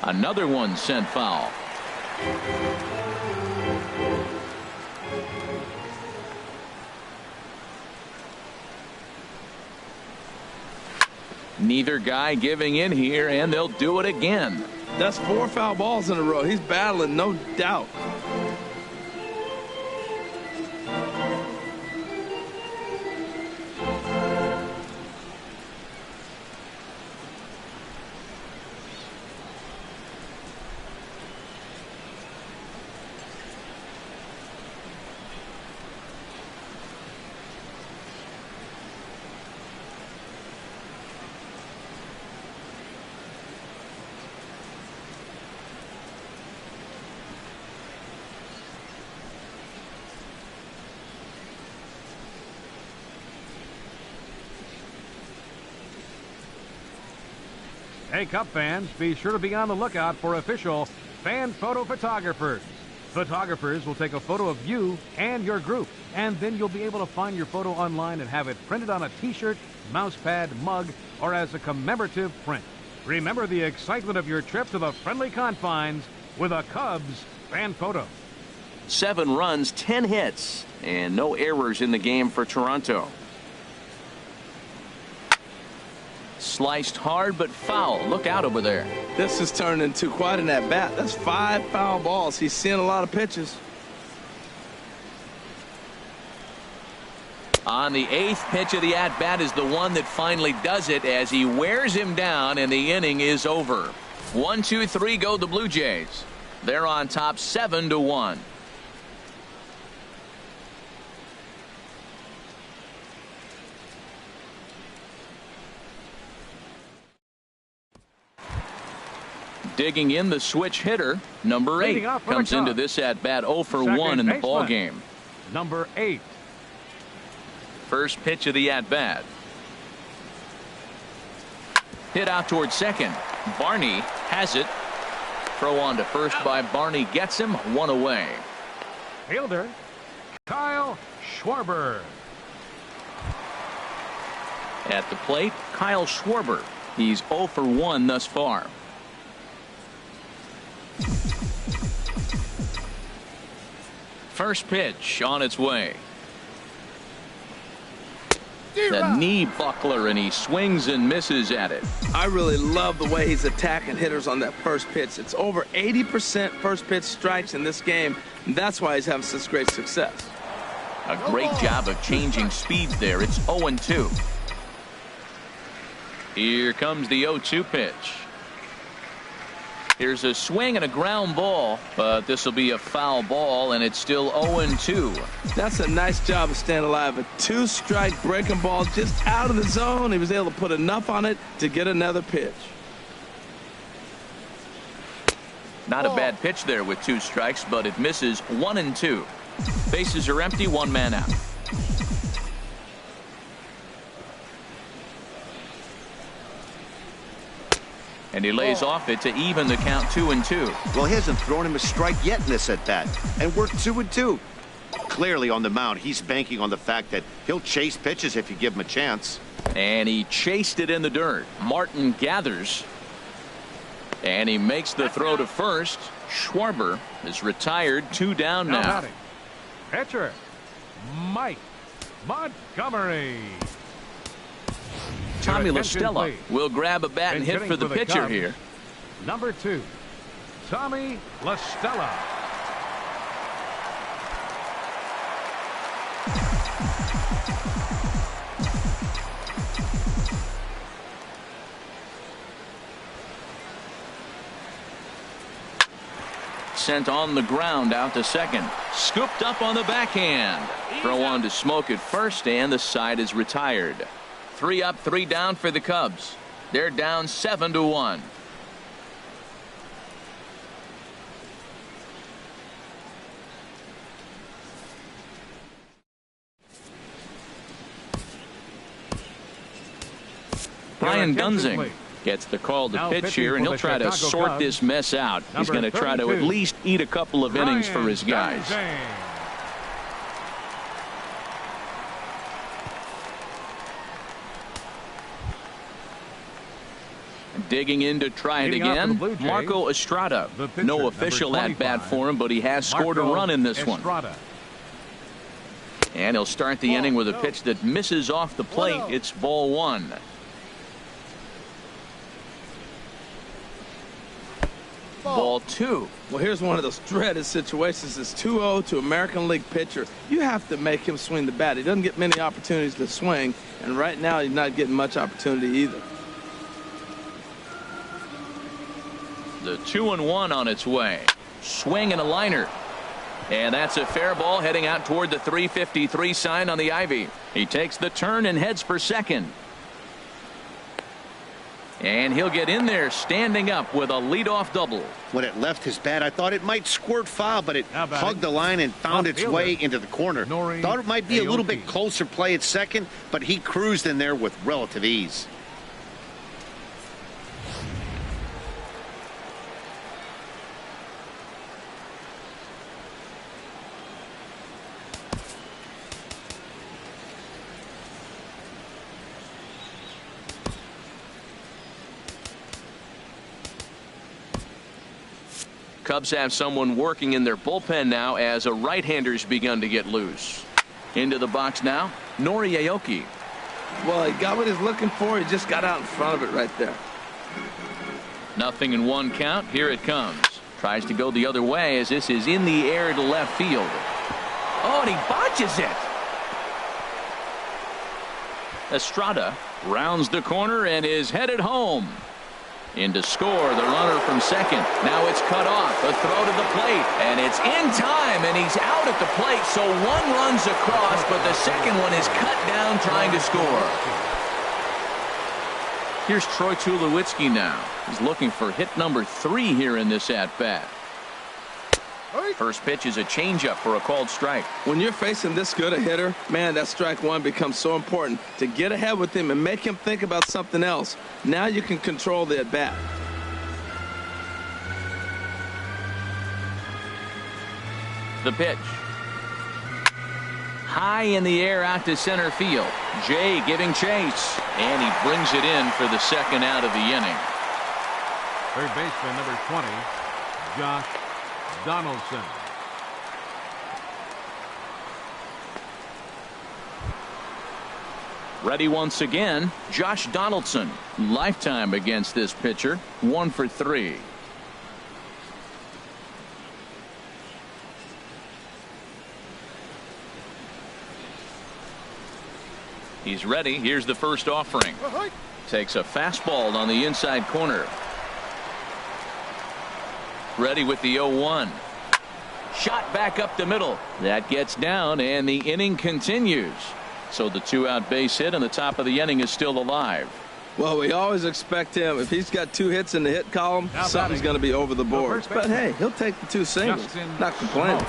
Another one sent foul. Neither guy giving in here, and they'll do it again. That's 4 foul balls in a row. He's battling, no doubt. Hey, Cub fans, be sure to be on the lookout for official fan photo photographers. Photographers will take a photo of you and your group, and then you'll be able to find your photo online and have it printed on a t-shirt, mouse pad, mug, or as a commemorative print. Remember the excitement of your trip to the friendly confines with a Cubs fan photo. 7 runs, 10 hits, and no errors in the game for Toronto. Sliced hard but foul. Look out over there. This has turned into quite an at-bat. That's 5 foul balls. He's seeing a lot of pitches. On the 8th pitch of the at-bat is the one that finally does it as he wears him down, and the inning is over. 1, 2, 3 go the Blue Jays. They're on top 7-1. Digging in, the switch hitter, number 8, comes into this at bat 0 for 1 in the ball game. Number 8. First pitch of the at bat. Hit out towards second. Barney has it. Throw on to first by Barney, gets him, 1 away. Fielder, Kyle Schwarber. At the plate, Kyle Schwarber. He's 0 for 1 thus far. First pitch on its way. The knee buckler, and he swings and misses at it. I really love the way he's attacking hitters on that first pitch. It's over 80% first pitch strikes in this game. And that's why he's having such great success. A great job of changing speeds there. It's 0-2. Here comes the 0-2 pitch. Here's a swing and a ground ball, but this will be a foul ball, and it's still 0-2. That's a nice job of staying alive. A 2-strike breaking ball just out of the zone. He was able to put enough on it to get another pitch. Not a bad pitch there with 2 strikes, but it misses 1-2. Bases are empty, 1 man out. And he lays off it to even the count 2-2. Well, he hasn't thrown him a strike yet in this at bat, and we're 2-2. Clearly on the mound, he's banking on the fact that he'll chase pitches if you give him a chance. And he chased it in the dirt. Martin gathers. And he makes the throw to first. Schwarber is retired, 2 down now. Pitcher, Mike Montgomery. Tommy LaStella will grab a bat and hit for the pitcher Cubs, here. Number 2, Tommy LaStella. Sent on the ground out to second. Scooped up on the backhand. Throw on to Smoke at first, and the side is retired. 3 up, 3 down for the Cubs. They're down 7-1. Brian Dunsing gets the call to pitch here, and he'll try to sort this mess out. He's going to try to at least eat a couple of innings for his guys. Digging in to try it again, Marco Estrada. No official at-bat for him, but he has scored a run in this one. And he'll start the inning with a pitch that misses off the plate. It's ball 1. Ball 2. Well, here's one of those dreaded situations. It's 2-0 to American League pitcher. You have to make him swing the bat. He doesn't get many opportunities to swing, and right now he's not getting much opportunity either. The 2-1 on its way. Swing and a liner. And that's a fair ball heading out toward the 353 sign on the ivy. He takes the turn and heads for second. And he'll get in there standing up with a leadoff double. When it left his bat, I thought it might squirt foul, but it hugged the line and found its way into the corner. Thought it might be a little bit closer play at second, but he cruised in there with relative ease. Cubs have someone working in their bullpen now as a right-hander's begun to get loose. Into the box now, Nori Aoki. Well, he got what he's looking for. He just got out in front of it right there. 0-1 count. Here it comes. Tries to go the other way as this is in the air to left field. Oh, and he botches it. Estrada rounds the corner and is headed home. In to score, the runner from second. Now it's cut off. A throw to the plate, and it's in time, and he's out at the plate. So 1 run's across, but the second one is cut down trying to score. Here's Troy Tulowitzki now. He's looking for hit number 3 here in this at-bat. First pitch is a changeup for a called strike. When you're facing this good a hitter, man, that strike 1 becomes so important to get ahead with him and make him think about something else. Now you can control the at-bat. The pitch. High in the air out to center field. Jay giving chase, and he brings it in for the second out of the inning. Third baseman number 20, Josh Donaldson. Ready once again, Josh Donaldson. Lifetime against this pitcher, 1 for 3. He's ready. Here's the first offering. Takes a fastball on the inside corner. Ready with the 0-1. Shot back up the middle. That gets down, and the inning continues. So the 2-out base hit, and the top of the inning is still alive. Well, we always expect him, if he's got 2 hits in the hit column, something's going to be over the board. But hey, he'll take the 2 singles. Not complaining.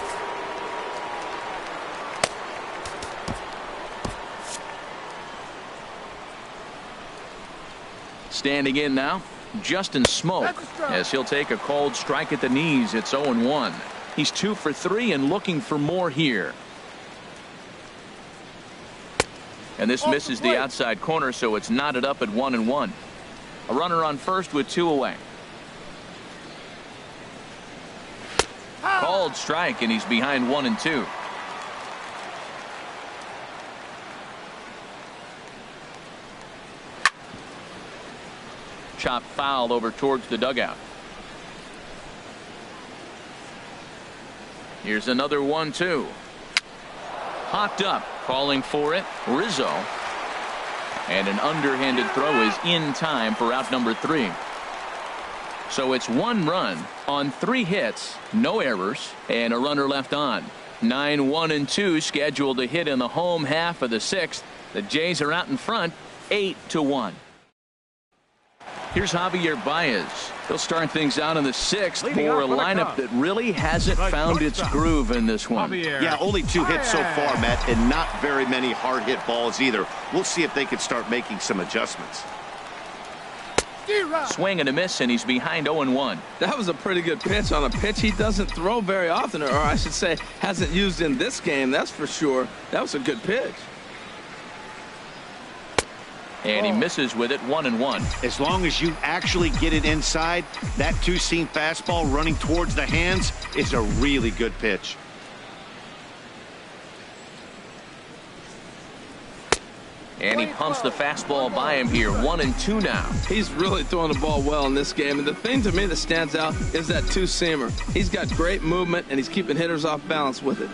Standing in now, Justin Smoke, as he'll take a called strike at the knees. It's 0-1. He's 2 for 3 and looking for more here. And this misses the outside corner, so it's knotted up at 1-1. A runner on first with 2 away. Called strike, and he's behind 1-2. Chop foul over towards the dugout. Here's another 1-2. Hopped up, calling for it, Rizzo. And an underhanded throw is in time for out number 3. So it's 1 run on 3 hits, no errors, and a runner left on. 9-1-2 scheduled to hit in the home half of the 6th. The Jays are out in front, 8-1. Here's Javier Baez. He'll start things out in the 6th for a lineup that really hasn't found its groove in this one. Yeah, only 2 hits so far, Matt, and not very many hard hit balls either. We'll see if they can start making some adjustments. Swing and a miss, and he's behind 0-1. That was a pretty good pitch on a pitch he doesn't throw very often, or I should say hasn't used in this game, that's for sure. That was a good pitch. And he misses with it, 1-1. As long as you actually get it inside, that 2-seam fastball running towards the hands is a really good pitch. And he pumps the fastball by him here, 1-2 now. He's really throwing the ball well in this game, and the thing to me that stands out is that 2-seamer. He's got great movement, and he's keeping hitters off balance with it.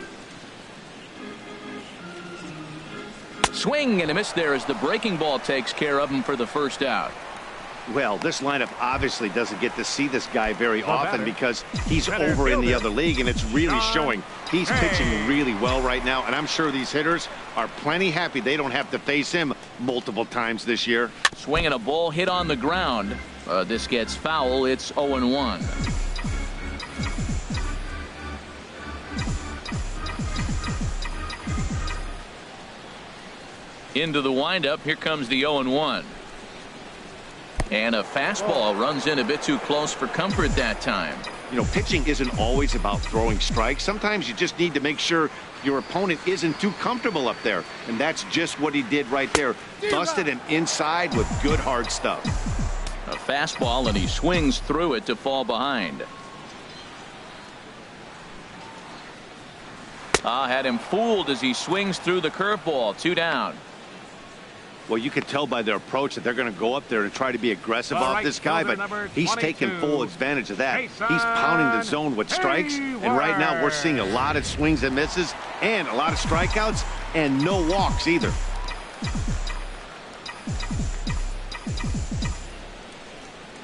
Swing and a miss there as the breaking ball takes care of him for the first out. Well, this lineup obviously doesn't get to see this guy very often because he's over in the other league, and it's really showing. He's pitching really well right now, and I'm sure these hitters are plenty happy they don't have to face him multiple times this year. Swinging a ball hit on the ground. This gets foul. It's 0-1. Into the windup. Here comes the 0-1. And a fastball runs in a bit too close for comfort that time. You know, pitching isn't always about throwing strikes. Sometimes you just need to make sure your opponent isn't too comfortable up there. And that's just what he did right there. Busted him inside with good hard stuff. A fastball, and he swings through it to fall behind. Had him fooled as he swings through the curveball. 2 down. Well, you can tell by their approach that they're going to go up there and try to be aggressive off this guy, but he's taking full advantage of that. He's pounding the zone with strikes, and right now we're seeing a lot of swings and misses and a lot of strikeouts and no walks either.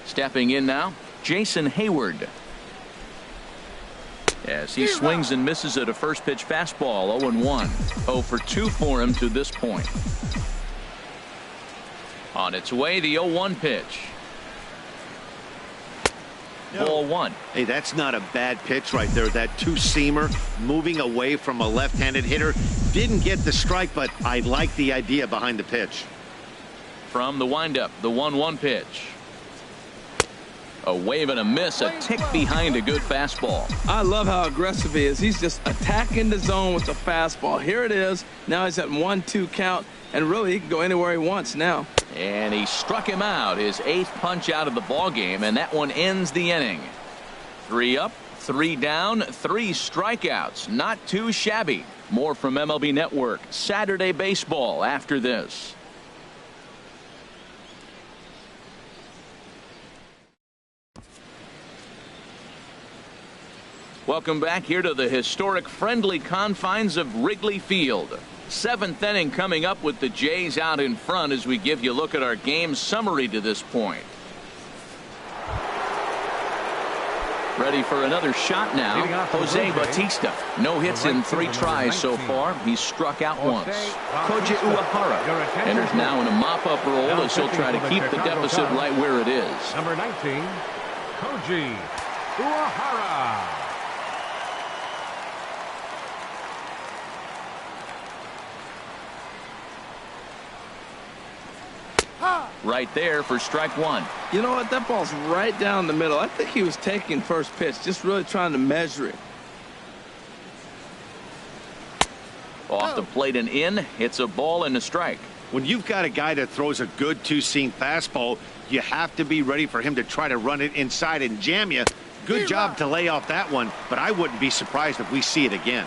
Stepping in now, Jason Hayward. As he swings and misses at a first pitch fastball. 0-1. 0 for 2 for him to this point. On its way, the 0-1 pitch. Ball 1. Hey, that's not a bad pitch right there. That 2-seamer moving away from a left-handed hitter. Didn't get the strike, but I like the idea behind the pitch. From the windup, the 1-1 pitch. A wave and a miss, a tick behind a good fastball. I love how aggressive he is. He's just attacking the zone with the fastball. Here it is. Now he's at 1-2 count, and really he can go anywhere he wants now. And he struck him out, his 8th punch out of the ball game, and that one ends the inning. 3 up, 3 down, 3 strikeouts. Not too shabby. More from MLB Network Saturday Baseball after this. Welcome back here to the historic friendly confines of Wrigley Field. Seventh inning coming up with the Jays out in front as we give you a look at our game summary to this point. Ready for another shot now. Jose Bautista. No hits in 3 tries so far. He's struck out once. Koji Uehara enters now in a mop-up role as he'll try to keep the deficit right where it is. Number 19, Koji Uehara. Right there for strike 1. You know what? That ball's right down the middle. I think he was taking first pitch, just really trying to measure it. Off the plate and in. It's a ball and a strike. When you've got a guy that throws a good two-seam fastball, you have to be ready for him to try to run it inside and jam you. Good job to lay off that one, but I wouldn't be surprised if we see it again.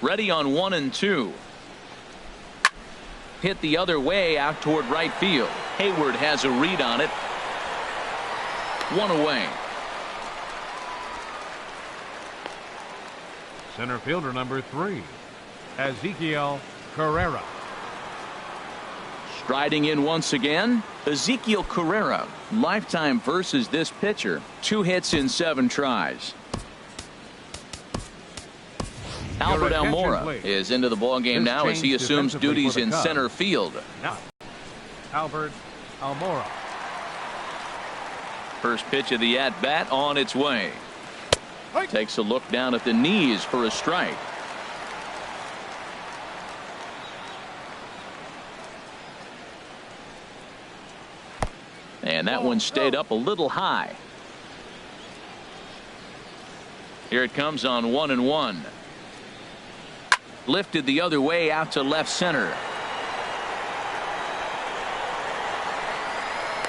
Ready on 1 and 2. Hit the other way out toward right field. Hayward has a read on it. 1 away. Center fielder number 3, Ezekiel Carrera. Striding in once again, Ezekiel Carrera. Lifetime versus this pitcher. 2 hits in 7 tries. Albert Almora is into the ballgame now as he assumes duties in center field. Now, Albert Almora. First pitch of the at-bat on its way. Takes a look down at the knees for a strike. And that one stayed up a little high. Here it comes on 1 and 1. Lifted the other way out to left center.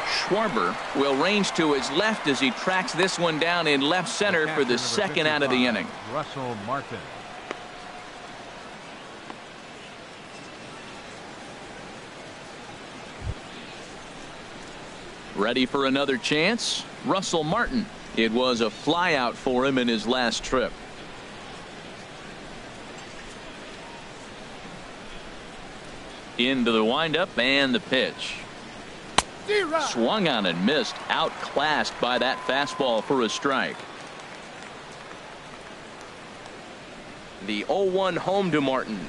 Schwarber will range to his left as he tracks this one down in left center for the second out of the inning. Russell Martin. Ready for another chance? Russell Martin. It was a flyout for him in his last trip. Into the windup and the pitch. Swung on and missed. Outclassed by that fastball for a strike. The 0-1 home to Martin.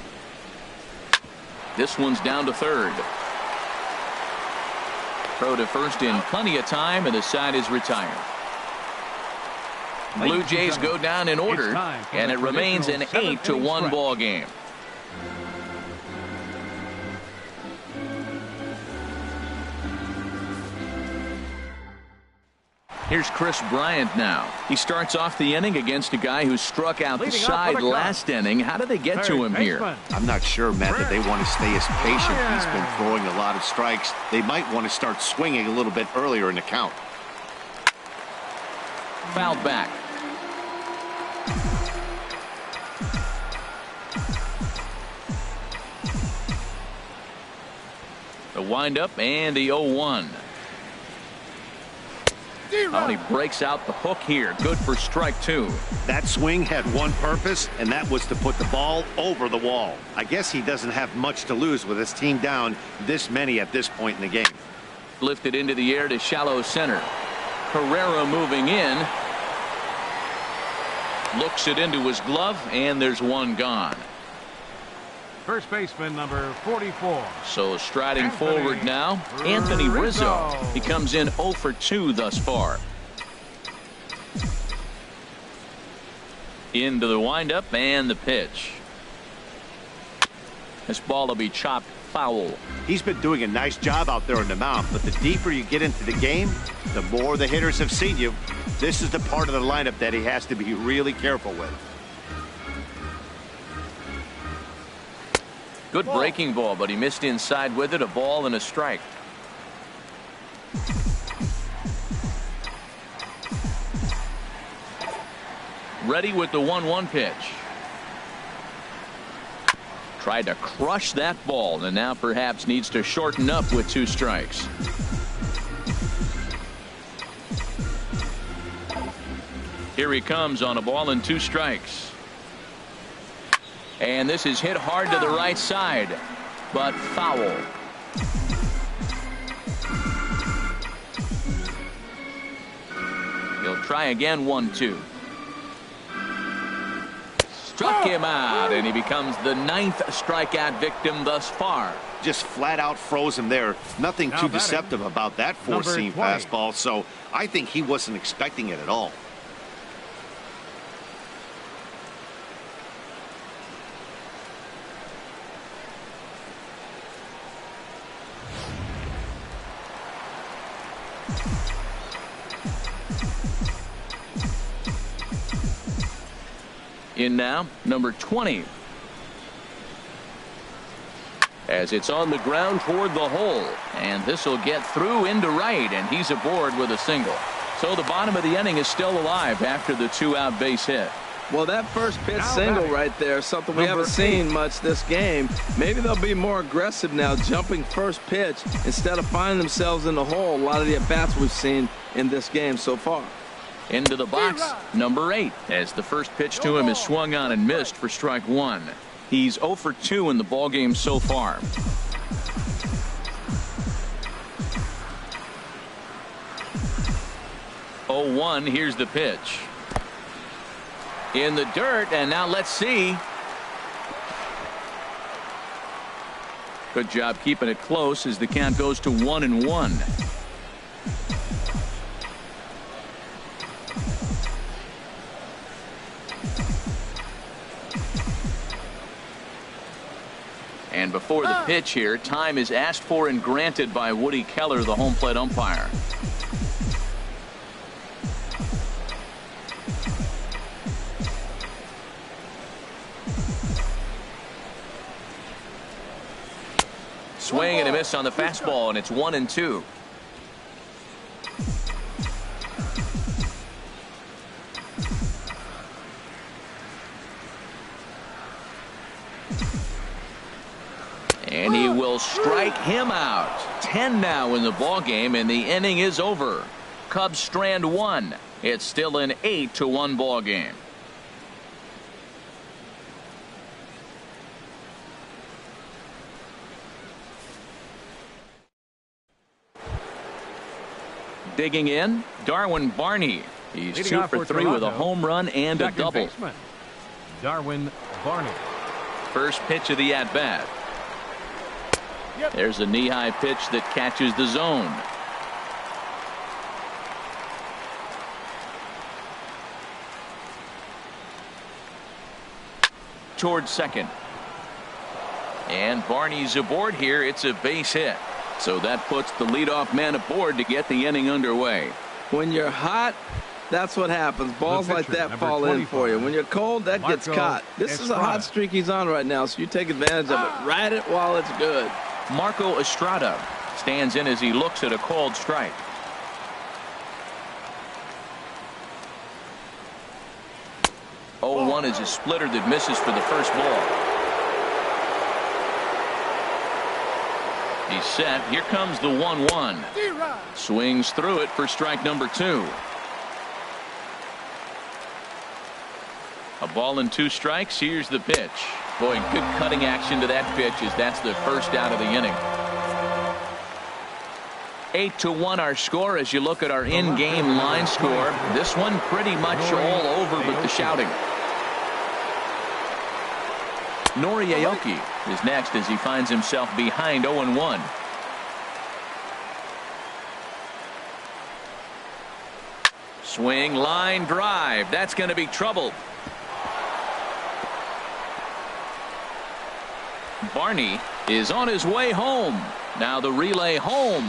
This one's down to third. Throw to first in plenty of time, and the side is retired. Blue Jays go down in order, and it remains an 8-1 ball game. Here's Chris Bryant now. He starts off the inning against a guy who struck out the side last inning. How did they get to him here? I'm not sure, Matt, that they want to stay as patient. He's been throwing a lot of strikes. They might want to start swinging a little bit earlier in the count. Fouled back. The windup and the 0-1. Oh, and he breaks out the hook here. Good for strike 2. That swing had one purpose, and that was to put the ball over the wall. I guess he doesn't have much to lose with his team down this many at this point in the game. Lifted into the air to shallow center. Carrera moving in. Looks it into his glove, and there's one gone. First baseman number 44. So striding forward now, Anthony Rizzo. He comes in 0 for 2 thus far. Into the windup and the pitch. This ball will be chopped foul. He's been doing a nice job out there in the mound, but the deeper you get into the game, the more the hitters have seen you. This is the part of the lineup that he has to be really careful with. Good breaking ball, but he missed inside with it. A ball and a strike. Ready with the 1-1 pitch. Tried to crush that ball, and now perhaps needs to shorten up with 2 strikes. Here he comes on a ball and 2 strikes. And this is hit hard to the right side, but foul. He'll try again, 1-2. Struck him out, and he becomes the 9th strikeout victim thus far. Just flat out froze him there. Nothing too deceptive about that four-seam fastball, so I think he wasn't expecting it at all. In now, number 20. As it's on the ground toward the hole, and this will get through into right, and he's aboard with a single. So the bottom of the inning is still alive after the 2-out base hit. Well, that first pitch single right there is something we haven't seen much this game. Maybe they'll be more aggressive now, jumping first pitch instead of finding themselves in the hole. A lot of the at-bats we've seen in this game so far. Into the box, number 8, as the first pitch to him is swung on and missed for strike 1. He's 0 for 2 in the ballgame so far. 0-1, here's the pitch. In the dirt, and now let's see. Good job keeping it close as the count goes to 1-1. And before the pitch here, time is asked for and granted by Woody Keller, the home plate umpire. Swing and a miss on the fastball, and it's 1-2. And he will strike him out. 10 now in the ball game, and the inning is over. Cubs strand 1. It's still an 8-1 ball game. Digging in, Darwin Barney. He's 2 for 3 with a home run and a double. Baseman, Darwin Barney. First pitch of the at-bat. There's a knee-high pitch that catches the zone. Towards second. And Barney's aboard here. It's a base hit. So that puts the leadoff man aboard to get the inning underway. When you're hot, that's what happens. Balls like that fall in for you. When you're cold, that gets caught. This is a hot streak he's on right now, so you take advantage of it. Ride it while it's good. Marco Estrada stands in as he looks at a called strike. Oh, 1 is a splitter that misses for the first ball. He's set. Here comes the 1-1. Swings through it for strike number 2. A ball and 2 strikes. Here's the pitch. Boy, good cutting action to that pitch as that's the first out of the inning. 8-1 our score as you look at our in-game line score. This one pretty much all over with the shouting. Nori Aoki is next as he finds himself behind 0-1. Swing, line drive. That's going to be trouble. Barney is on his way home. Now the relay home.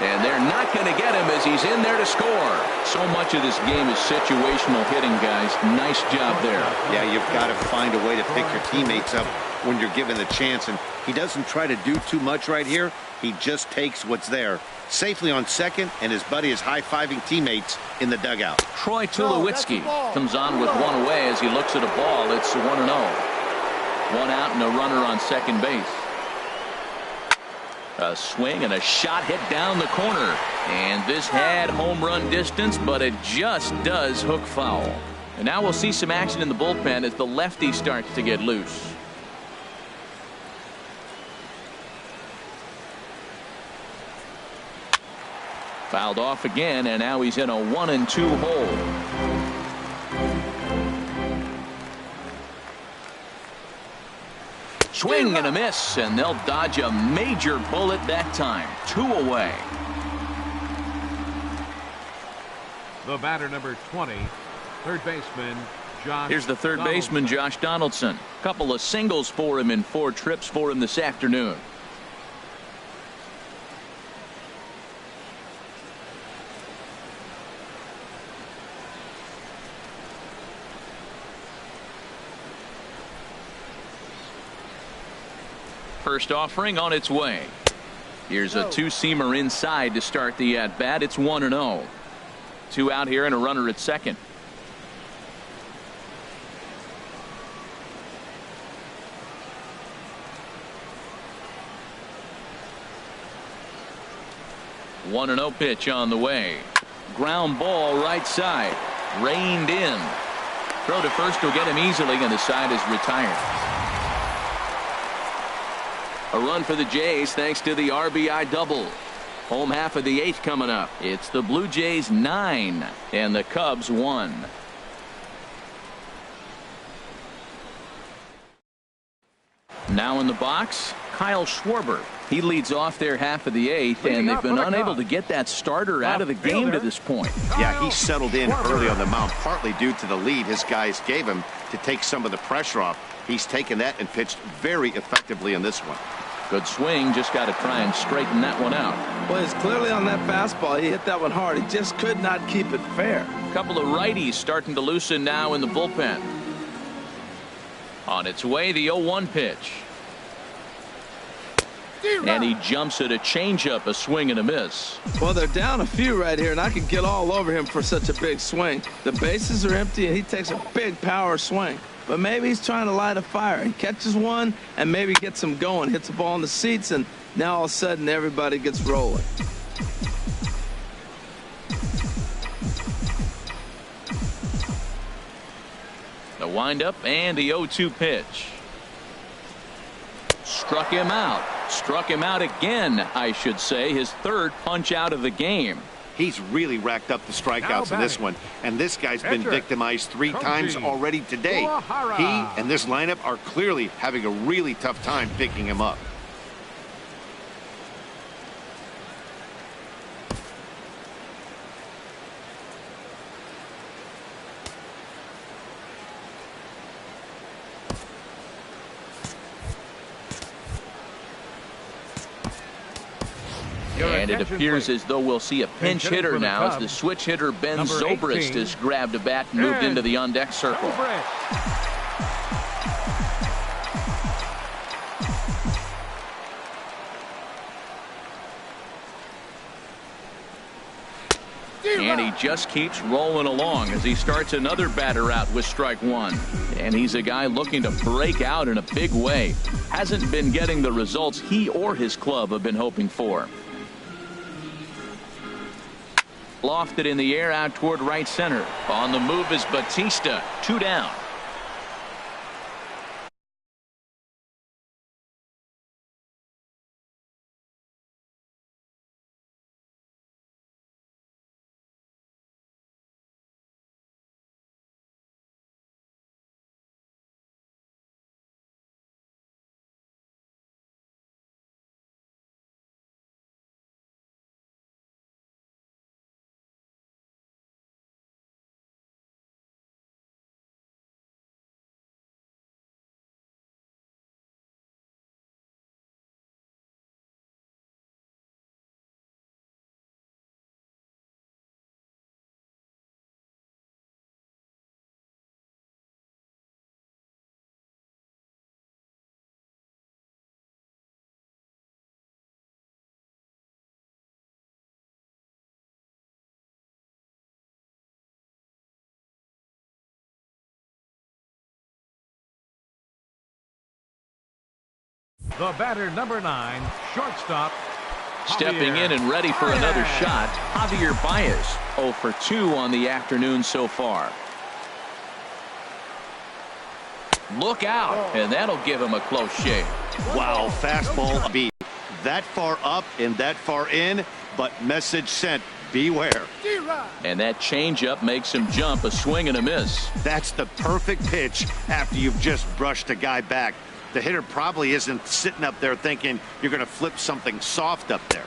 And they're not going to get him as he's in there to score. So much of this game is situational hitting, guys. Nice job there. Yeah, you've got to find a way to pick your teammates up when you're given the chance. And he doesn't try to do too much right here. He just takes what's there. Safely on second, and his buddy is high-fiving teammates in the dugout. Troy Tulowitzki comes on with 1 away as he looks at a ball. It's 1-0. 1 out and a runner on second base. A swing and a shot hit down the corner. And this had home run distance, but it just does hook foul. And now we'll see some action in the bullpen as the lefty starts to get loose. Fouled off again, and now he's in a 1-2 hole. Swing and a miss, and they'll dodge a major bullet that time. 2 away. The batter, number 20, third baseman, Josh. Here's the third Donaldson. baseman, Josh Donaldson. Couple of singles for him in 4 trips for him this afternoon. First offering on its way. Here's a 2-seamer inside to start the at-bat. It's 1-0. 2 out here and a runner at second. One 1-0 pitch on the way. Ground ball right side. Reined in. Throw to first will get him easily, and the side is retired. A run for the Jays thanks to the RBI double. Home half of the 8th coming up. It's the Blue Jays 9 and the Cubs 1. Now in the box, Kyle Schwarber. He leads off their half of the 8th, and they've been unable to get that starter out of the game to this point. Yeah, he settled in early on the mound, partly due to the lead his guys gave him to take some of the pressure off. He's taken that and pitched very effectively in this one. Good swing, just got to try and straighten that one out. Well, it's clearly on that fastball. He hit that one hard. He just could not keep it fair. A couple of righties starting to loosen now in the bullpen. On its way, the 0-1 pitch. And he jumps at a changeup, a swing and a miss. Well, they're down a few right here, and I could get all over him for such a big swing. The bases are empty, and he takes a big power swing. But maybe he's trying to light a fire. He catches one and maybe gets him going, hits the ball in the seats, and now all of a sudden everybody gets rolling. The windup and the 0-2 pitch. Struck him out. Struck him out again, I should say. His 3rd punch out of the game. He's really racked up the strikeouts in this one, and this guy's been victimized 3 times already today. He and this lineup are clearly having a really tough time picking him up. And it appears as though we'll see a pinch hitter now as the switch hitter Ben Zobrist has grabbed a bat and moved into the on-deck circle. And he just keeps rolling along as he starts another batter out with strike 1. And he's a guy looking to break out in a big way. Hasn't been getting the results he or his club have been hoping for. Lofted in the air out toward right center. On the move is Batista. 2 down. The batter, number 9, shortstop. Stepping in and ready for another shot, Javier Baez. 0 for 2 on the afternoon so far. Look out, and that'll give him a close shave. Wow, fastball beat that far up and that far in, but message sent. beware. And that changeup makes him jump. A swing and a miss. That's the perfect pitch after you've just brushed a guy back. The hitter probably isn't sitting up there thinking you're going to flip something soft up there.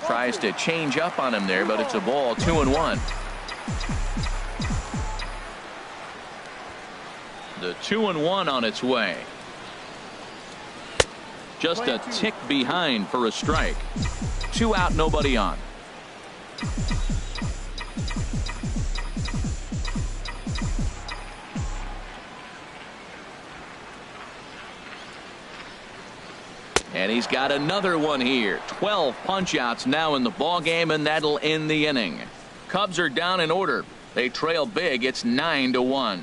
Tries to change up on him there, but it's a ball. 2-1. The 2-1 on its way. Just a tick behind for a strike. 2 out, nobody on. And he's got another one here. 12 punch-outs now in the ball game, and that'll end the inning. Cubs are down in order. They trail big. It's 9-1.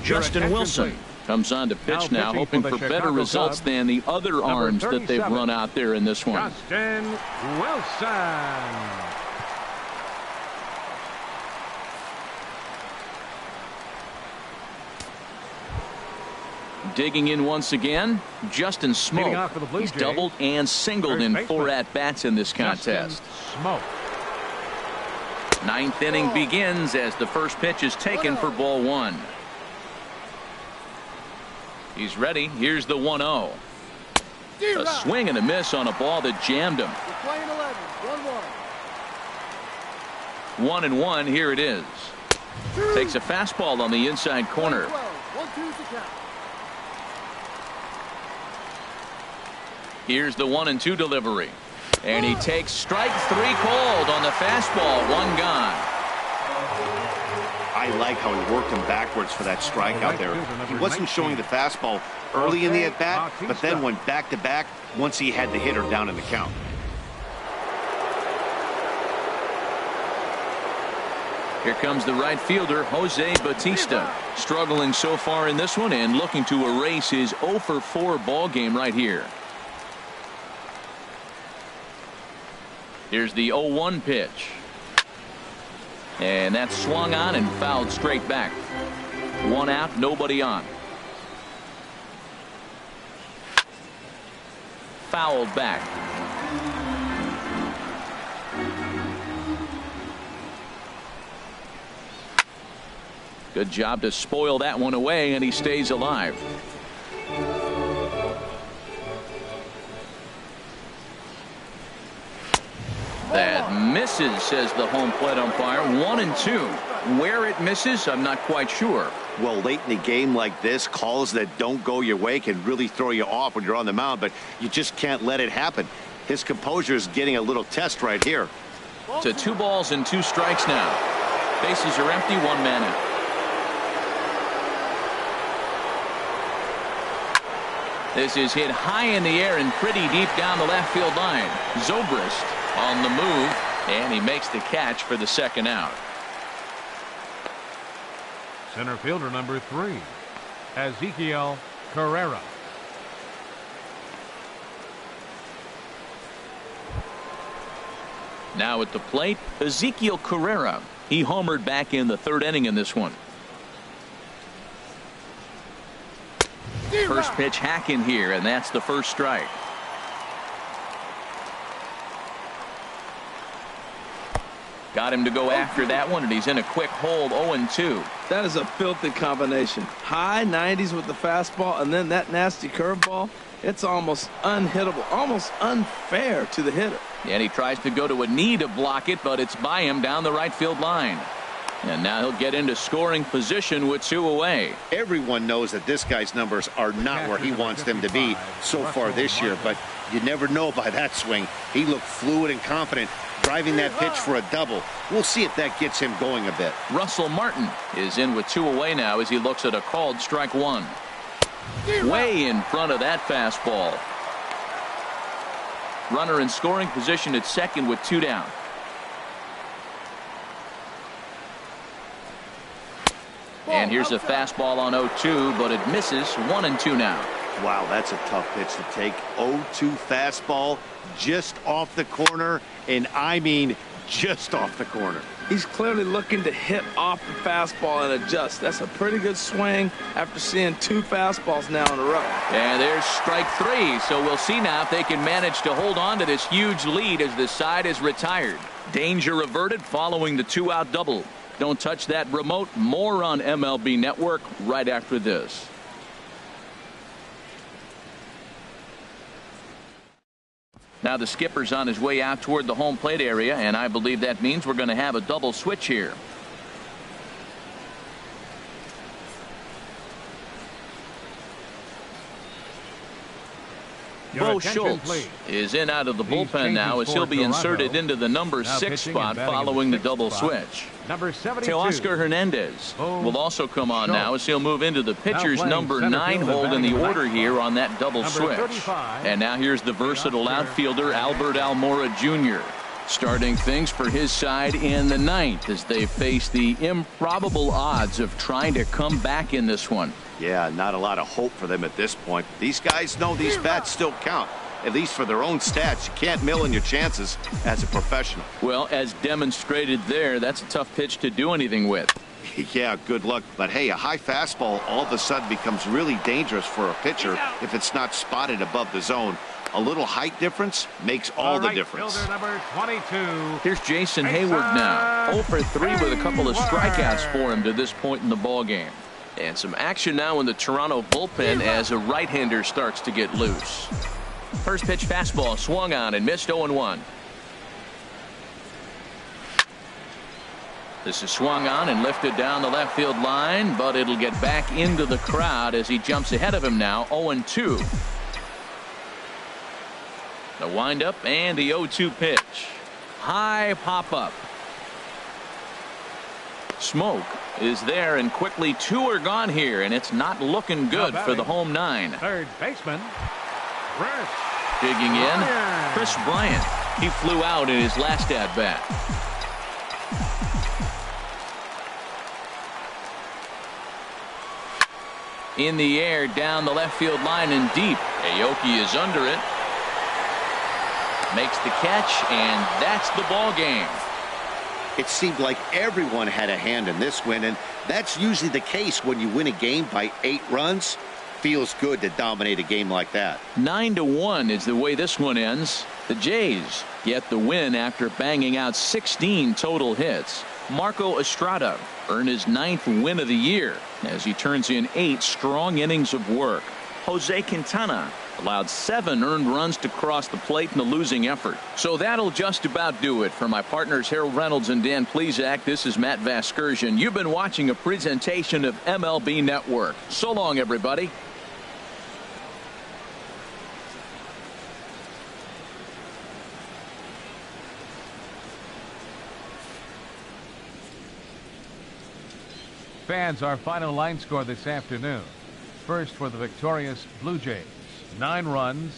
Justin Wilson comes on to pitch now, hoping for better results than the other arms that they've run out there in this one. Justin Wilson. Digging in once again, Justin Smoke. He's doubled and singled in 4 at-bats in this contest. Ninth inning begins as the first pitch is taken for ball 1. He's ready. Here's the 1-0. A swing and a miss on a ball that jammed him. 1-1. Here it is. Takes a fastball on the inside corner. Here's the 1-2 delivery. And he takes strike 3 called on the fastball. 1 gone. I like how he worked him backwards for that strike out there. He wasn't showing the fastball early in the at-bat, but then went back-to-back once he had the hitter down in the count. Here comes the right fielder, Jose Bautista. Struggling so far in this one and looking to erase his 0-for-4 ball game right here. Here's the 0-1 pitch. And that's swung on and fouled straight back. 1 out, nobody on. Fouled back. Good job to spoil that one away, and he stays alive. That misses, says the home plate umpire. 1-2. Where it misses, I'm not quite sure. Well, late in the game like this, calls that don't go your way can really throw you off when you're on the mound, but you just can't let it happen. His composure is getting a little test right here. To 2 balls and 2 strikes now. Bases are empty, 1 man out. This is hit high in the air and pretty deep down the left field line. Zobrist on the move, and he makes the catch for the 2nd out. Center fielder number 3, Ezekiel Carrera. Now at the plate, Ezekiel Carrera. He homered back in the 3rd inning in this one. First pitch hack in here, and that's the first strike. Got him to go after that one, and he's in a quick hold. 0-2. That is a filthy combination. High 90s with the fastball, and then that nasty curveball. It's almost unhittable, almost unfair to the hitter. And he tries to go to a knee to block it, but it's by him down the right field line. And now he'll get into scoring position with 2 away. Everyone knows that this guy's numbers are not where he wants them to be so far this year, but you never know by that swing. He looked fluid and confident, driving that pitch for a double. We'll see if that gets him going a bit. Russell Martin is in with 2 away now as he looks at a called strike 1. Way in front of that fastball. Runner in scoring position at second with 2 down. And here's a fastball on 0-2, but it misses. 1-2 now. Wow, that's a tough pitch to take. 0-2 fastball just off the corner, and I mean just off the corner. He's clearly looking to hit off the fastball and adjust. That's a pretty good swing after seeing 2 fastballs now in a row. And there's strike 3. So we'll see now if they can manage to hold on to this huge lead as the side is retired. Danger averted following the 2-out double. Don't touch that remote. More on MLB Network right after this. Now the skipper's on his way out toward the home plate area, and I believe that means we're going to have a double switch here. Bo Schultz is in out of the bullpen now as he'll be inserted into the number 6 spot following the double switch. Number 72. Teoscar Hernandez will also come on now as he'll move into the pitcher's number 9 hold in the order here on that double switch. And now here's the versatile outfielder Albert Almora Jr. starting things for his side in the 9th as they face the improbable odds of trying to come back in this one. Yeah, not a lot of hope for them at this point. These guys know these bats still count, at least for their own stats. You can't mill in your chances as a professional. Well, as demonstrated there, that's a tough pitch to do anything with. Yeah, good luck. But hey, a high fastball all of a sudden becomes really dangerous for a pitcher if it's not spotted above the zone. A little height difference makes all the difference. Fielder number 22. Here's Jason Hayward now. 0 for 3 with a couple of strikeouts for him to this point in the ball game. And some action now in the Toronto bullpen as a right-hander starts to get loose. First pitch fastball swung on and missed 0-1. This is swung on and lifted down the left field line, but it'll get back into the crowd as he jumps ahead of him now. 0-2. The windup and the 0-2 pitch. High pop up. Smoke is there, and quickly 2 are gone here, and it's not looking good for the home 9. Third baseman, Chris. Digging in, Chris Bryant. He flew out in his last at bat. In the air down the left field line and deep. Aoki is under it. Makes the catch, and that's the ball game. It seemed like everyone had a hand in this win, and that's usually the case when you win a game by 8 runs. Feels good to dominate a game like that. 9-1 is the way this one ends. The Jays get the win after banging out 16 total hits. Marco Estrada earned his 9th win of the year as he turns in 8 strong innings of work. Jose Quintana allowed 7 earned runs to cross the plate in the losing effort. So that'll just about do it. For my partners Harold Reynolds and Dan Plesac, this is Matt Vasgersian. You've been watching a presentation of MLB Network. So long, everybody. Fans, our final line score this afternoon. First for the victorious Blue Jays. 9 runs,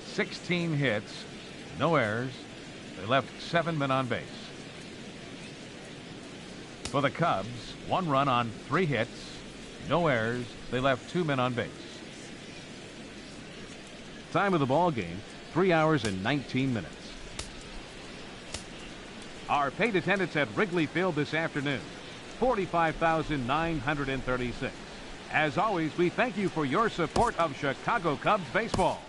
16 hits, no errors. They left 7 men on base. For the Cubs, 1 run on 3 hits, no errors. They left 2 men on base. Time of the ball game, 3 hours and 19 minutes. Our paid attendance at Wrigley Field this afternoon, 45,936. As always, we thank you for your support of Chicago Cubs baseball.